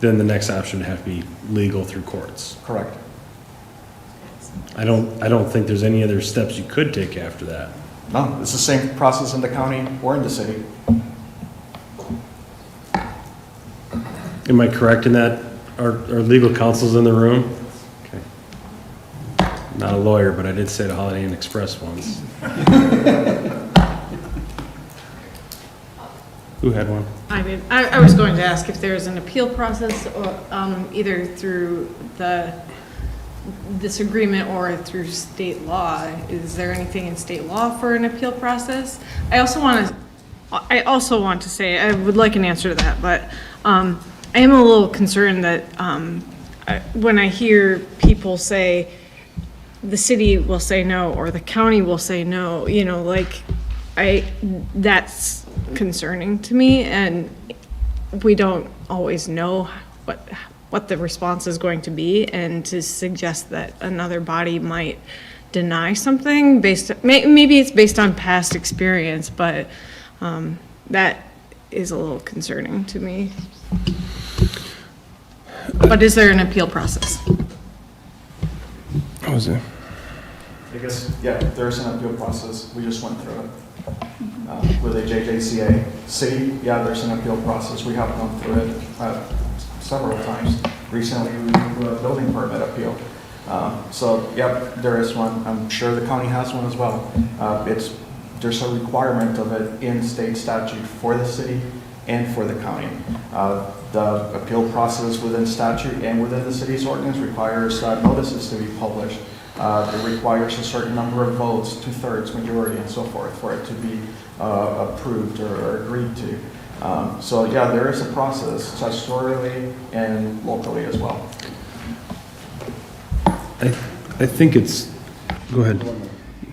then the next option would have to be legal through courts. Correct. I don't think there's any other steps you could take after that. No, it's the same process in the county or in the city. Am I correct in that? Our legal counsel's in the room? Okay. Not a lawyer, but I did say the Holiday Inn Express once. Who had one? I mean, I was going to ask if there's an appeal process, or either through this agreement or through state law. Is there anything in state law for an appeal process? I also want to say, I would like an answer to that, but I am a little concerned that when I hear people say the city will say no or the county will say no, you know, like that's concerning to me, and we don't always know what the response is going to be, and to suggest that another body might deny something maybe it's based on past experience, but that is a little concerning to me. But is there an appeal process? What was it? I guess, yeah, there's an appeal process. We just went through it. With the JJCA. City, yeah, there's an appeal process. We have gone through it several times. Recently, we went through a building permit appeal. So, yeah, there is one. I'm sure the county has one as well. There's a requirement of it in state statute for the city and for the county. The appeal process within statute and within the city's ordinance requires notices to be published. It requires a certain number of votes, 2/3 majority and so forth, for it to be approved or agreed to. So yeah, there is a process statutorily and locally as well. I think it's, go ahead.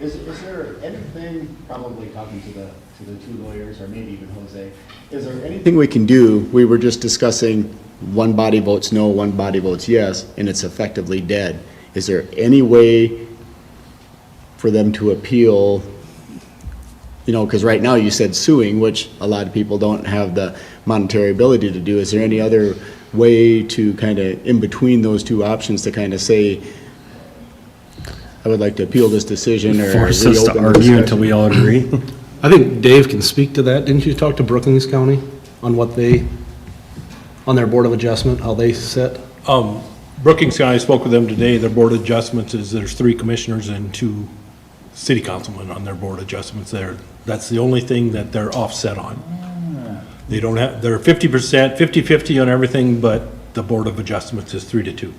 Is there anything, probably talking to the two lawyers, or maybe even Jose, is there anything we can do? We were just discussing one body votes no, one body votes yes, and it's effectively dead. Is there any way for them to appeal? You know, because right now you said suing, which a lot of people don't have the monetary ability to do. Is there any other way to kind of, in between those two options, to kind of say, I would like to appeal this decision or Force us to reopen the argue discussion? until we all agree. I think Dave can speak to that. Didn't you talk to Brookings County on what they, on their Board of Adjustment, how they sit? Brookings County, I spoke with them today, their board of adjustments is, there's 3 commissioners and 2 city councilmen on their board adjustments there. That's the only thing that they're offset on. They don't have, they're 50%, 50-50 on everything, but the board of adjustments is 3-2.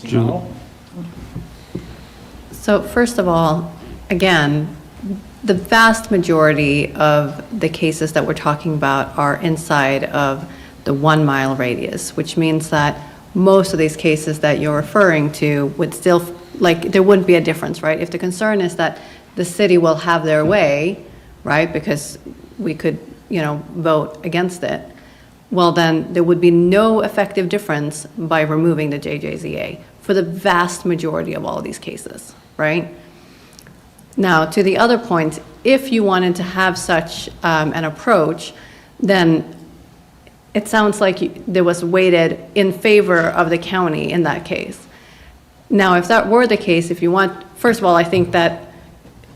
Julie? So first of all, again, the vast majority of the cases that we're talking about are inside of the 1 mile radius, which means that most of these cases that you're referring to would still, like, there wouldn't be a difference, right? If the concern is that the city will have their way, right, because we could, you know, vote against it, well, then there would be no effective difference by removing the JJZA for the vast majority of all of these cases, right? Now, to the other point, if you wanted to have such an approach, then it sounds like there was weighted in favor of the county in that case. Now, if that were the case, if you want, first of all, I think that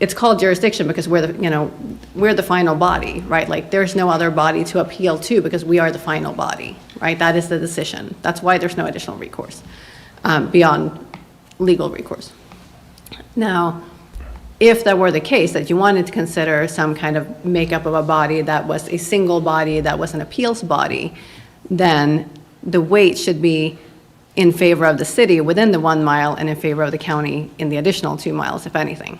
it's called jurisdiction because we're the, you know, we're the final body, right? Like, there's no other body to appeal to because we are the final body, right? That is the decision. That's why there's no additional recourse beyond legal recourse. Now, if that were the case, that you wanted to consider some kind of makeup of a body that was a single body, that was an appeals body, then the weight should be in favor of the city within the 1 mile and in favor of the county in the additional 2 miles, if anything.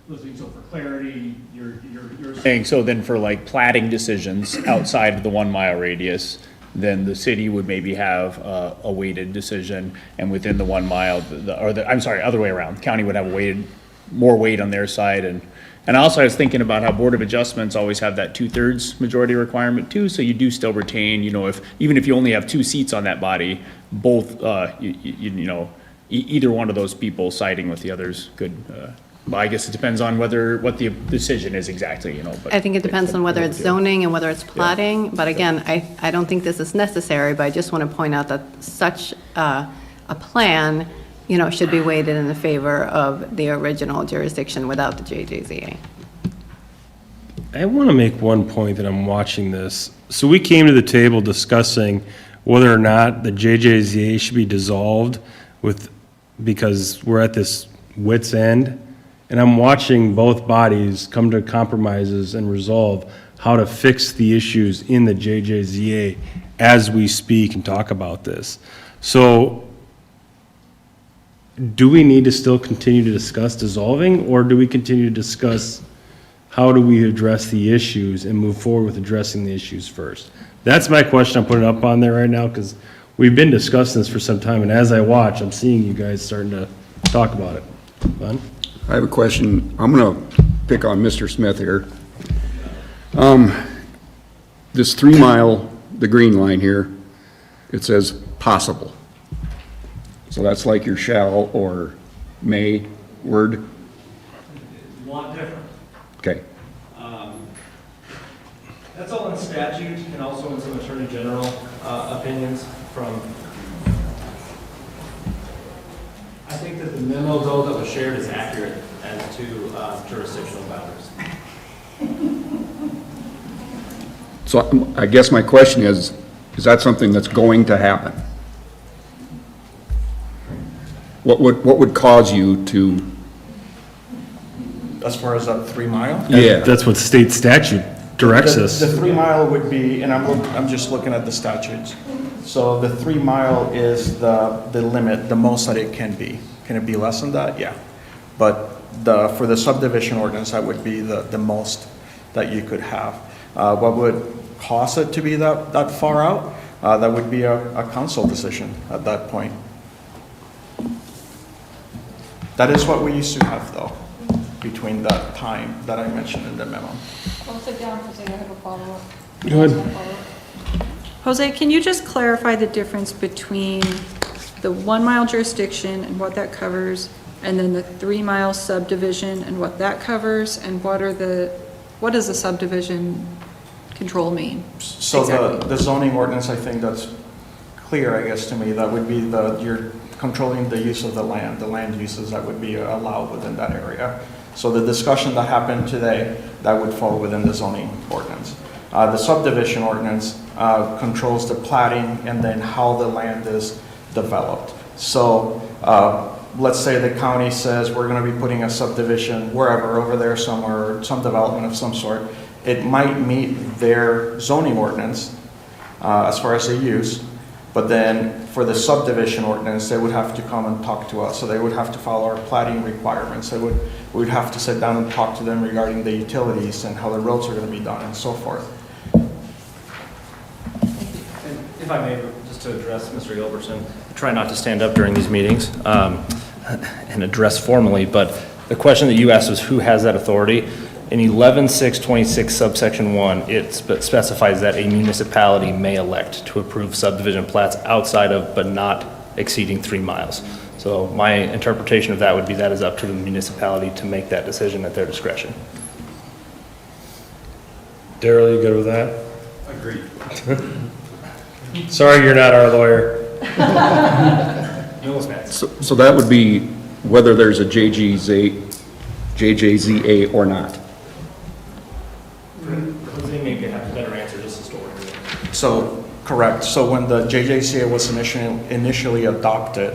So for clarity, you're saying, so then for like plating decisions outside of the 1 mile radius, then the city would maybe have a weighted decision, and within the 1 mile, I'm sorry, other way around, county would have a weighted, more weight on their side. And also I was thinking about how Board of Adjustments always have that 2/3 majority requirement too, so you do still retain, you know, even if you only have 2 seats on that body, both, you know, either one of those people siding with the others could, well, I guess it depends on what the decision is exactly, you know. But I think it depends on whether it's zoning and whether it's plating, but again, I don't think this is necessary, but I just want to point out that such a plan, you know, should be weighted in the favor of the original jurisdiction without the JJZA. I want to make one point that I'm watching this. So we came to the table discussing whether or not the JJZA should be dissolved because we're at this wit's end. And I'm watching both bodies come to compromises and resolve how to fix the issues in the JJZA as we speak and talk about this. So do we need to still continue to discuss dissolving, or do we continue to discuss how do we address the issues and move forward with addressing the issues first? That's my question I'm putting up on there right now, because we've been discussing this for some time, and as I watch, I'm seeing you guys starting to talk about it. Fun? I have a question. I'm going to pick on Mr. Smith here. This 3 mile, the green line here, it says possible. So that's like your shall or may word? A lot different. Okay. That's all in statute and also in some Attorney General opinions from. I think that the memo, though, that was shared is accurate as to jurisdictional boundaries. So I guess my question is that something that's going to happen? What would cause you to? As far as that 3 mile? Yeah. That's what state statute directs us. The 3 mile would be, and I'm just looking at the statutes. So the 3 mile is the limit, the most that it can be. Can it be less than that? Yeah. But for the subdivision ordinance, that would be the most that you could have. What would cause it to be that far out? That would be a council decision at that point. That is what we used to have, though. between that time that I mentioned in the memo. I'll sit down, Jose, I have a follow-up. Go ahead. Jose, can you just clarify the difference between the 1 mile jurisdiction and what that covers, and then the 3 mile subdivision and what that covers, and what does the subdivision control mean? So exactly? the zoning ordinance, I think that's clear, I guess, to me. That would be you're controlling the use of the land uses that would be allowed within that area. So the discussion that happened today, that would fall within the zoning ordinance. The subdivision ordinance controls the platting and then how the land is developed. So let's say the county says we're going to be putting a subdivision wherever, over there somewhere, some development of some sort. It might meet their zoning ordinance as far as the use, but then for the subdivision ordinance, they would have to come and talk to us. So they would have to follow our platting requirements. We'd have to sit down and talk to them regarding the utilities and how the roads are going to be done and so forth. If I may, just to address Mr. Gilbertson, I try not to stand up during these meetings and address formally, but the question that you asked was who has that authority? In 11.626 subsection 1, it specifies that a municipality may elect to approve subdivision plats outside of but not exceeding 3 miles. So my interpretation of that would be that is up to the municipality to make that decision at their discretion. Daryl, you good with that? Agreed. Sorry, you're not our lawyer. So that would be whether there's a JJZA or not. Jose may have a better answer, just a story. So, correct. So when the JJCA was initially adopted,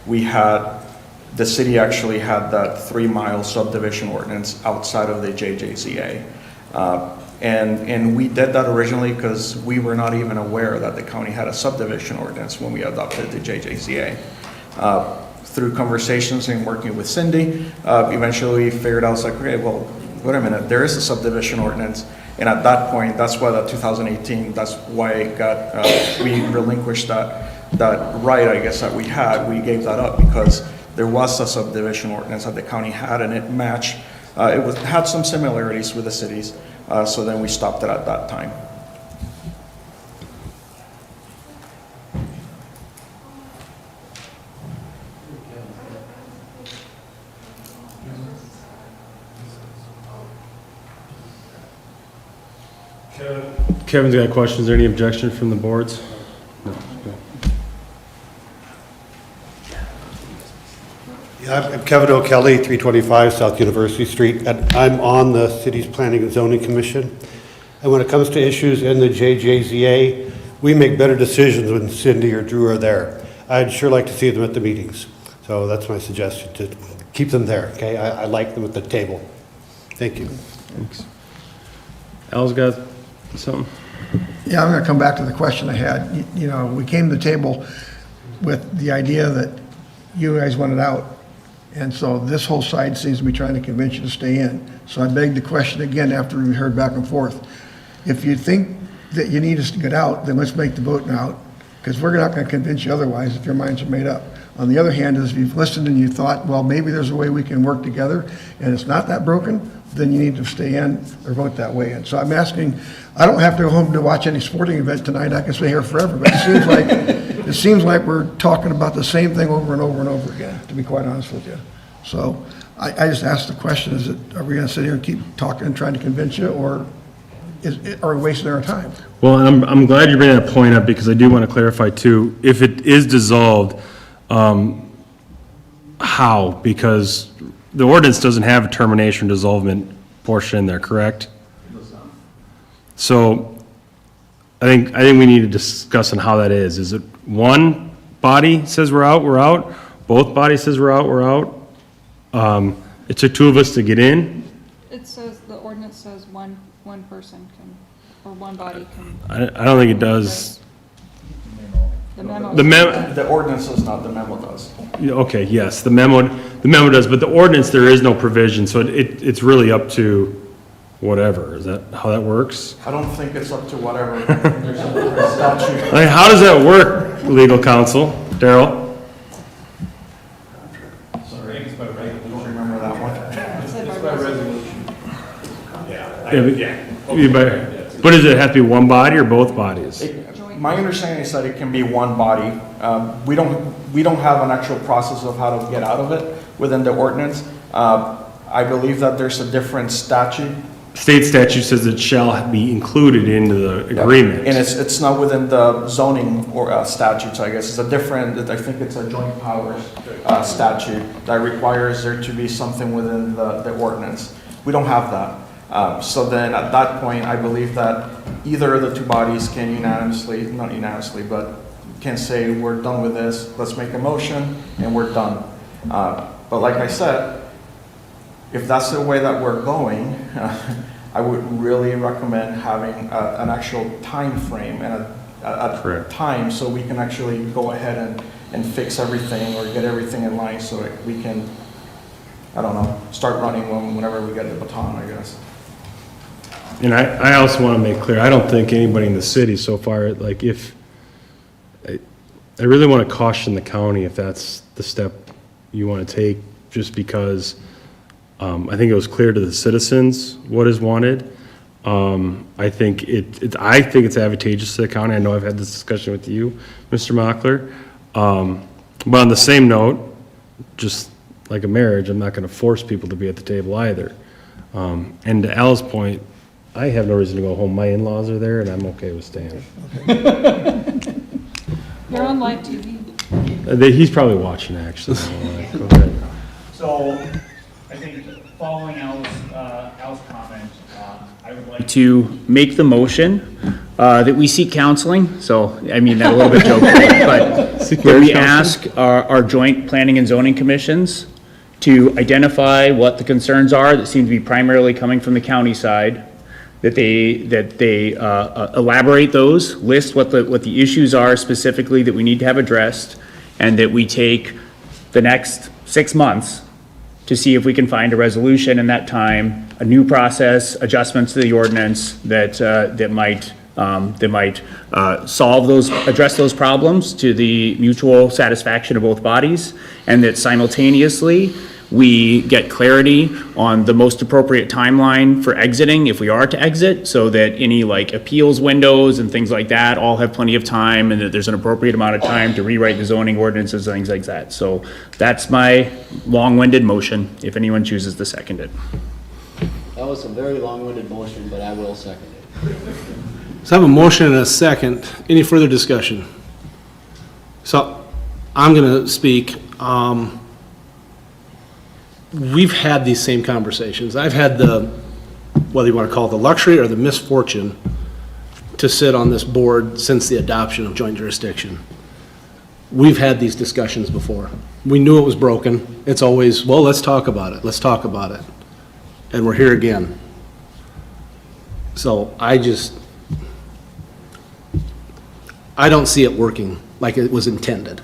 the city actually had that 3 mile subdivision ordinance outside of the JJCA. And we did that originally because we were not even aware that the county had a subdivision ordinance when we adopted the JJCA. Through conversations and working with Cindy, eventually we figured out, like, okay, well, wait a minute, there is a subdivision ordinance. And at that point, that's why that 2018, that's why it got, we relinquished that right, I guess, that we had. We gave that up because there was a subdivision ordinance that the county had, and it matched, had some similarities with the cities. So then we stopped it at that time. Kevin's got questions. Any objection from the boards? No. Yeah, I'm Kevin O'Kelly, 325 South University Street, and I'm on the city's Planning and Zoning Commission. And when it comes to issues in the JJZA, we make better decisions when Cindy or Drew are there. I'd sure like to see them at the meetings. So that's my suggestion, to keep them there, okay? I like them at the table. Thank you. Thanks. Al's got something? Yeah, I'm going to come back to the question I had. You know, we came to the table with the idea that you guys wanted out. And so this whole side seems to be trying to convince you to stay in. So I beg the question again after we heard back and forth. If you think that you need us to get out, then let's make the vote now, because we're not going to convince you otherwise if your minds are made up. On the other hand, if you've listened and you thought, well, maybe there's a way we can work together and it's not that broken, then you need to stay in or vote that way. And so I'm asking, I don't have to go home to watch any sporting event tonight. I can stay here forever. But it seems like we're talking about the same thing over and over and over again, to be quite honest with you. So I just asked the question, are we going to sit here and keep talking and trying to convince you, or are we wasting our time? Well, and I'm glad you bring that point up, because I do want to clarify too, if it is dissolved, how? Because the ordinance doesn't have a termination dissolvement portion in there, correct? So I think we need to discuss on how that is. Is it one body says we're out? Both bodies says we're out? It took two of us to get in. It says, the ordinance says one person can, or one body can. I don't think it does. The memo. The ordinance does not, the memo does. Okay, yes, the memo does, but the ordinance, there is no provision, so it's really up to whatever. Is that how that works? I don't think it's up to whatever. There's a statute. I mean, how does that work, legal counsel? Daryl? Sorry, I don't remember that one. It's by But does it have to be one body or both bodies? My understanding is that it can be one body. We don't have an actual process of how to get out of it within the ordinance. I believe that there's a different statute. State statute says it shall be included into the agreement. And it's not within the zoning or statutes, I guess. It's a different, I think it's a joint powers statute that requires there to be something within the ordinance. We don't have that. So then at that point, I believe that either of the two bodies can unanimously, not unanimously, but can say, we're done with this, let's make a motion, and we're done. But like I said, if that's the way that we're going, I would really recommend having an actual time frame and a time so we can actually go ahead and fix everything or get everything in line so that we can, I don't know, start running whenever we get the baton, I guess. And I also want to make clear, I don't think anybody in the city so far, like if, I really want to caution the county if that's the step you want to take, just because I think it was clear to the citizens what is wanted. I think it's advantageous to the county. I know I've had this discussion with you, Mr. Mockler. But on the same note, just like a marriage, I'm not going to force people to be at the table either. And to Al's point, I have no reason to go home. My in-laws are there, and I'm okay with staying. You're on live TV. He's probably watching, actually. Go ahead. So, I think following Al's comment, I would like to make the motion that we seek counseling. So, I mean, that a little bit jokingly, but that we ask our joint planning and zoning commissions to identify what the concerns are that seem to be primarily coming from the county side, that they elaborate those, list what the issues are specifically that we need to have addressed, and that we take the next 6 months to see if we can find a resolution in that time, a new process, adjustments to the ordinance that might address those problems to the mutual satisfaction of both bodies, and that simultaneously we get clarity on the most appropriate timeline for exiting if we are to exit, so that any like appeals windows and things like that all have plenty of time, and that there's an appropriate amount of time to rewrite the zoning ordinances and things like that. So that's my long-winded motion, if anyone chooses to second it. That was a very long-winded motion, but I will second it. So I have a motion and a second. Any further discussion? So I'm going to speak. We've had these same conversations. I've had the, whether you want to call it the luxury or the misfortune, to sit on this board since the adoption of joint jurisdiction. We've had these discussions before. We knew it was broken. It's always, well, let's talk about it. Let's talk about it. And we're here again. So I don't see it working like it was intended.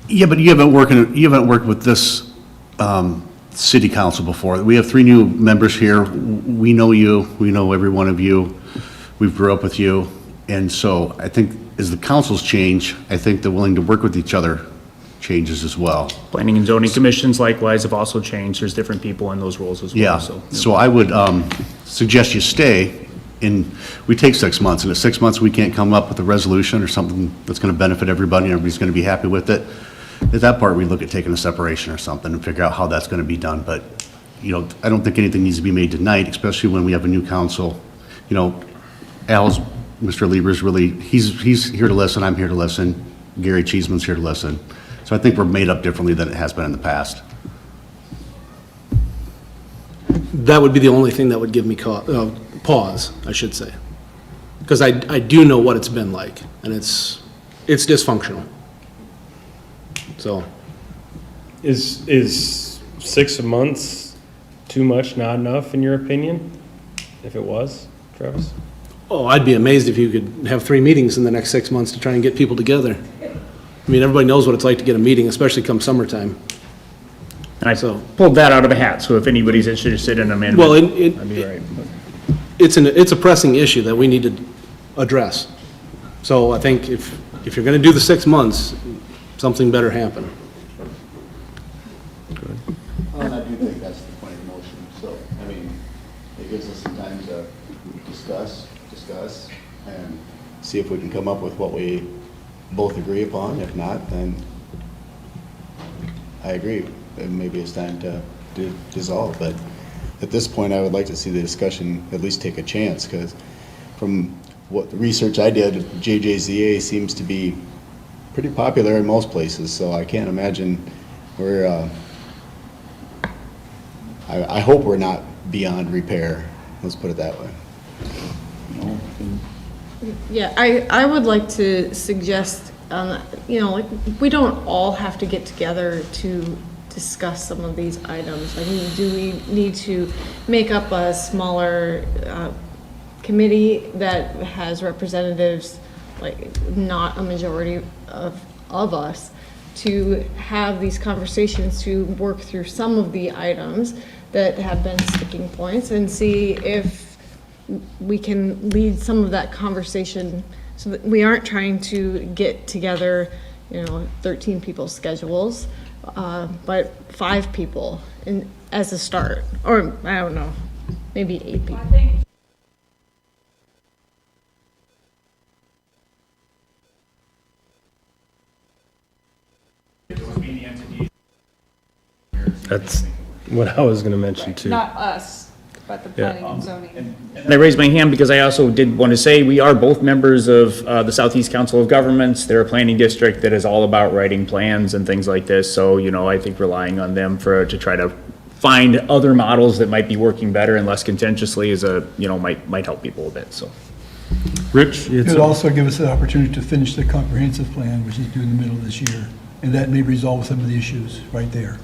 Yeah, but you haven't worked with this city council before. We have 3 new members here. We know you. We know every one of you. We've grew up with you. And so I think as the councils change, I think the willing to work with each other changes as well. Planning and zoning commissions likewise have also changed. There's different people in those roles as well. Yeah, so I would suggest you stay. We take 6 months, and at 6 months we can't come up with a resolution or something that's going to benefit everybody and everybody's going to be happy with it. At that part, we look at taking a separation or something and figure out how that's going to be done. But, you know, I don't think anything needs to be made tonight, especially when we have a new council. You know, Mr. Lieber's really, he's here to listen, I'm here to listen, Gary Cheeseman's here to listen. So I think we're made up differently than it has been in the past. That would be the only thing that would give me pause, I should say. Because I do know what it's been like, and it's dysfunctional. So, Is 6 months too much, not enough, in your opinion? If it was, Travis? oh, I'd be amazed if you could have 3 meetings in the next 6 months to try and get people together. I mean, everybody knows what it's like to get a meeting, especially come summertime. And I pulled that out of a hat, so if anybody's interested in an amendment, Well, that'd be right. it's a pressing issue that we need to address. So I think if you're going to do the 6 months, something better happen. Good. think that's the point of the motion. So, I mean, it gives us some time to discuss, and see if we can come up with what we both agree upon. If not, then I agree. Then maybe it's time to dissolve. But at this point, I would like to see the discussion at least take a chance, because from what the research I did, JJZA seems to be pretty popular in most places, so I can't imagine we're, I hope we're not beyond repair, let's put it that way. Yeah, I would like to suggest, you know, like, we don't all have to get together to discuss some of these items. I mean, do we need to make up a smaller committee that has representatives, like, not a majority of us, to have these conversations, to work through some of the items that have been sticking points and see if we can lead some of that conversation so that we aren't trying to get together, you know, 13 people's schedules, but 5 people as a start, or I don't know, maybe 8 people. That's what I was gonna mention too. Not us, but the planning and zoning. And I raised my hand because I also did want to say, we are both members of the Southeast Council of Governments. They're a planning district that is all about writing plans and things like this. So, you know, I think relying on them to try to find other models that might be working better and less contentiously is might help people a bit, so. Rich? It would also give us the opportunity to finish the comprehensive plan, which is due in the middle of this year, and that may resolve some of the issues right there.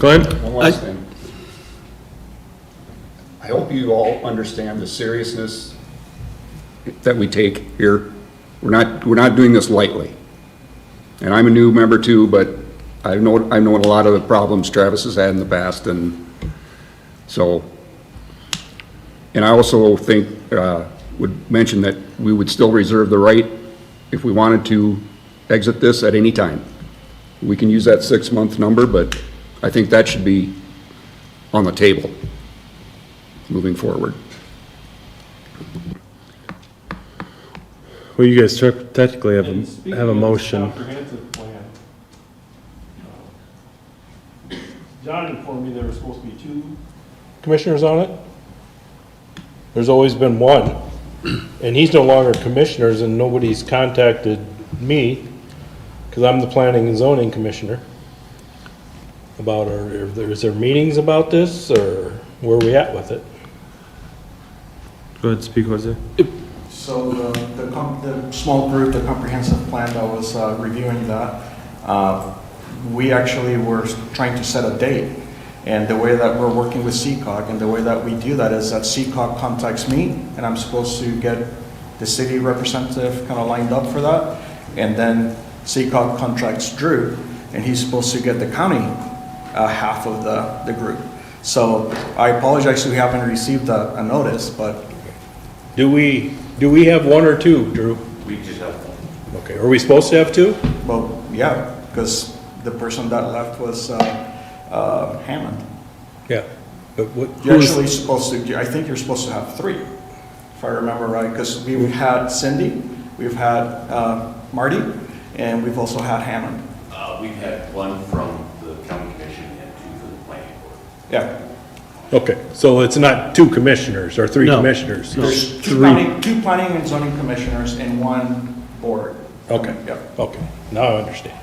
Glenn? One last thing. I hope you all understand the seriousness that we take here. We're not doing this lightly. And I'm a new member too, but I've known a lot of the problems Travis has had in the past, and so, and I also think, would mention that we would still reserve the right, if we wanted to exit this at any time. We can use that 6-month number, but I think that should be on the table moving forward. Well, you guys technically have a motion. Comprehensive plan. John informed me there were supposed to be 2 commissioners on it. There's always been one, and he's no longer commissioners, and nobody's contacted me, because I'm the planning and zoning commissioner, about, is there meetings about this, or where are we at with it? Go ahead, speak, Jose. So the small group, the comprehensive plan that was reviewing that, we actually were trying to set a date. And the way that we're working with CCOG and the way that we do that is that CCOG contacts me, and I'm supposed to get the city representative kind of lined up for that. And then CCOG contracts Drew, and he's supposed to get the county half of the group. So I apologize if we haven't received a notice, but. Do we have 1 or 2, Drew? We just have 1. Okay, are we supposed to have 2? Well, yeah, because the person that left was Hammond. Yeah, but what? You're actually supposed to, I think you're supposed to have 3, if I remember right, because we've had Cindy, we've had Marty, and we've also had Hammond. We've had 1 from the county commission and 2 from the planning board. Yeah. Okay, so it's not 2 commissioners or 3 commissioners? There's 2 planning and zoning commissioners and 1 board. Okay, Yeah. okay, now I understand.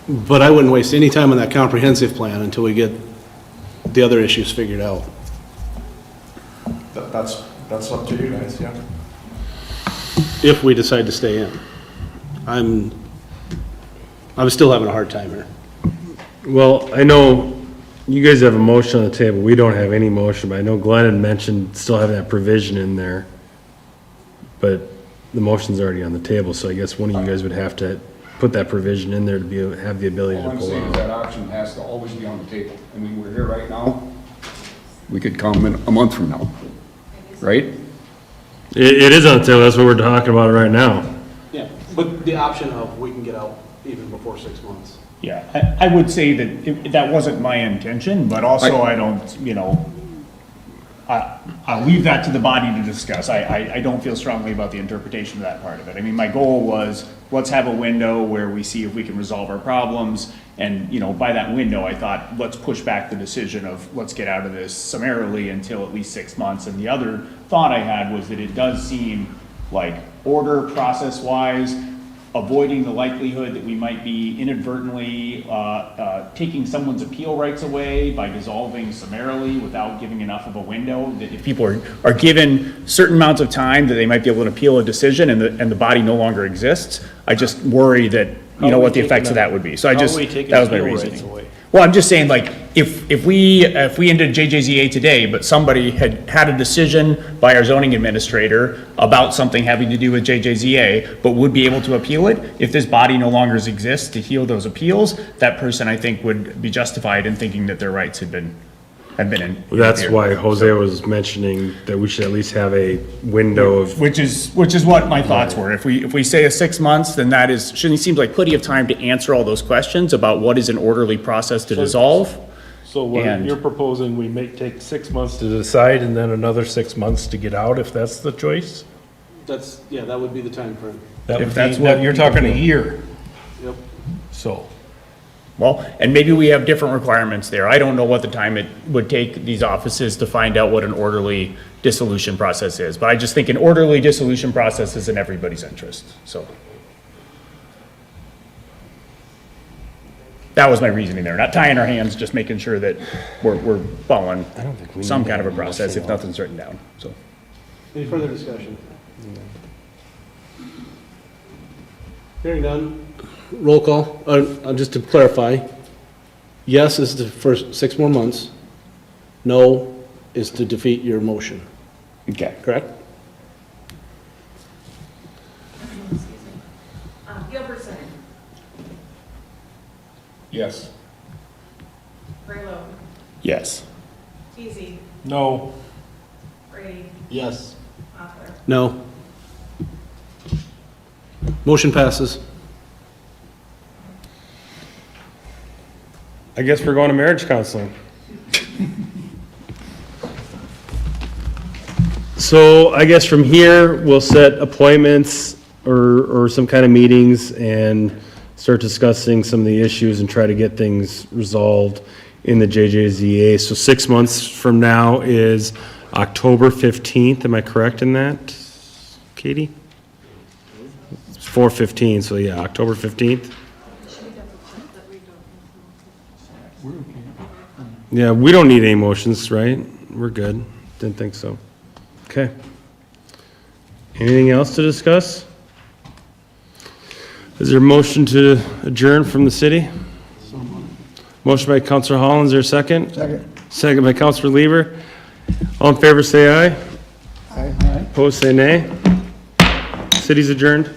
But I wouldn't waste any time on that comprehensive plan until we get the other issues figured out. That's up to you guys, yeah. If we decide to stay in. I'm still having a hard time here. Well, I know you guys have a motion on the table. We don't have any motion, but I know Glenn had mentioned still having that provision in there. But the motion's already on the table, so I guess one of you guys would have to put that provision in there to have the ability All to I'm pull saying is out. that option has to always be on the table. I mean, we're here right now. We could come in a month from now, right? It is on the table. That's what we're talking about right now. Yeah, but the option of we can get out even before 6 months. Yeah, I would say that that wasn't my intention, but also I don't, I'll leave that to the body to discuss. I don't feel strongly about the interpretation of that part of it. I mean, my goal was, let's have a window where we see if we can resolve our problems. And, by that window, I thought, let's push back the decision of, let's get out of this summarily until at least 6 months. And the other thought I had was that it does seem like order process-wise, avoiding the likelihood that we might be inadvertently taking someone's appeal rights away by dissolving summarily without giving enough of a window, that if people are given certain amounts of time that they might be able to appeal a decision and the body no longer exists, I just worry that, what the effects of that would be. So that was my reasoning. Well, I'm just saying, like, if we ended JJZA today, but somebody had a decision by our zoning administrator about something having to do with JJZA, but would be able to appeal it, if this body no longer exists to heal those appeals, that person, I think, would be justified in thinking that their rights have been in. That's why Jose was mentioning that we should at least have a window of. Which is what my thoughts were. If we say 6 months, then that seems like plenty of time to answer all those questions about what is an orderly process to dissolve. So what you're proposing, we may take 6 months to decide and then another 6 months to get out, if that's the choice? That would be the timeframe. If that's what, you're talking a year. Yep. So. Well, and maybe we have different requirements there. I don't know what the time it would take these offices to find out what an orderly dissolution process is, but I just think an orderly dissolution process is in everybody's interest, so. That was my reasoning there, not tying our hands, just making sure that we're following some kind of a process if nothing's written down, so. Any further discussion? Hearing none. Roll call, just to clarify, yes is the first 6 more months, no is to defeat your motion. Okay. Correct? Gilbertson, Yes. Graylow, Yes. Teasy, No. Brady, Yes. Mochler. No. Motion passes. I guess we're going to marriage counseling. So I guess from here, we'll set appointments or some kind of meetings and start discussing some of the issues and try to get things resolved in the JJZA. So 6 months from now is October 15th. Am I correct in that, Katie? It's 4/15, so yeah, October 15th. Yeah, we don't need any motions, right? We're good. Didn't think so. Okay. Anything else to discuss? Is there a motion to adjourn from the city? Motion by Councilor Hollins, is there a second? Second. Second by Councilor Lieber. All in favor, say aye. Aye. Opposed, say nay. City's adjourned.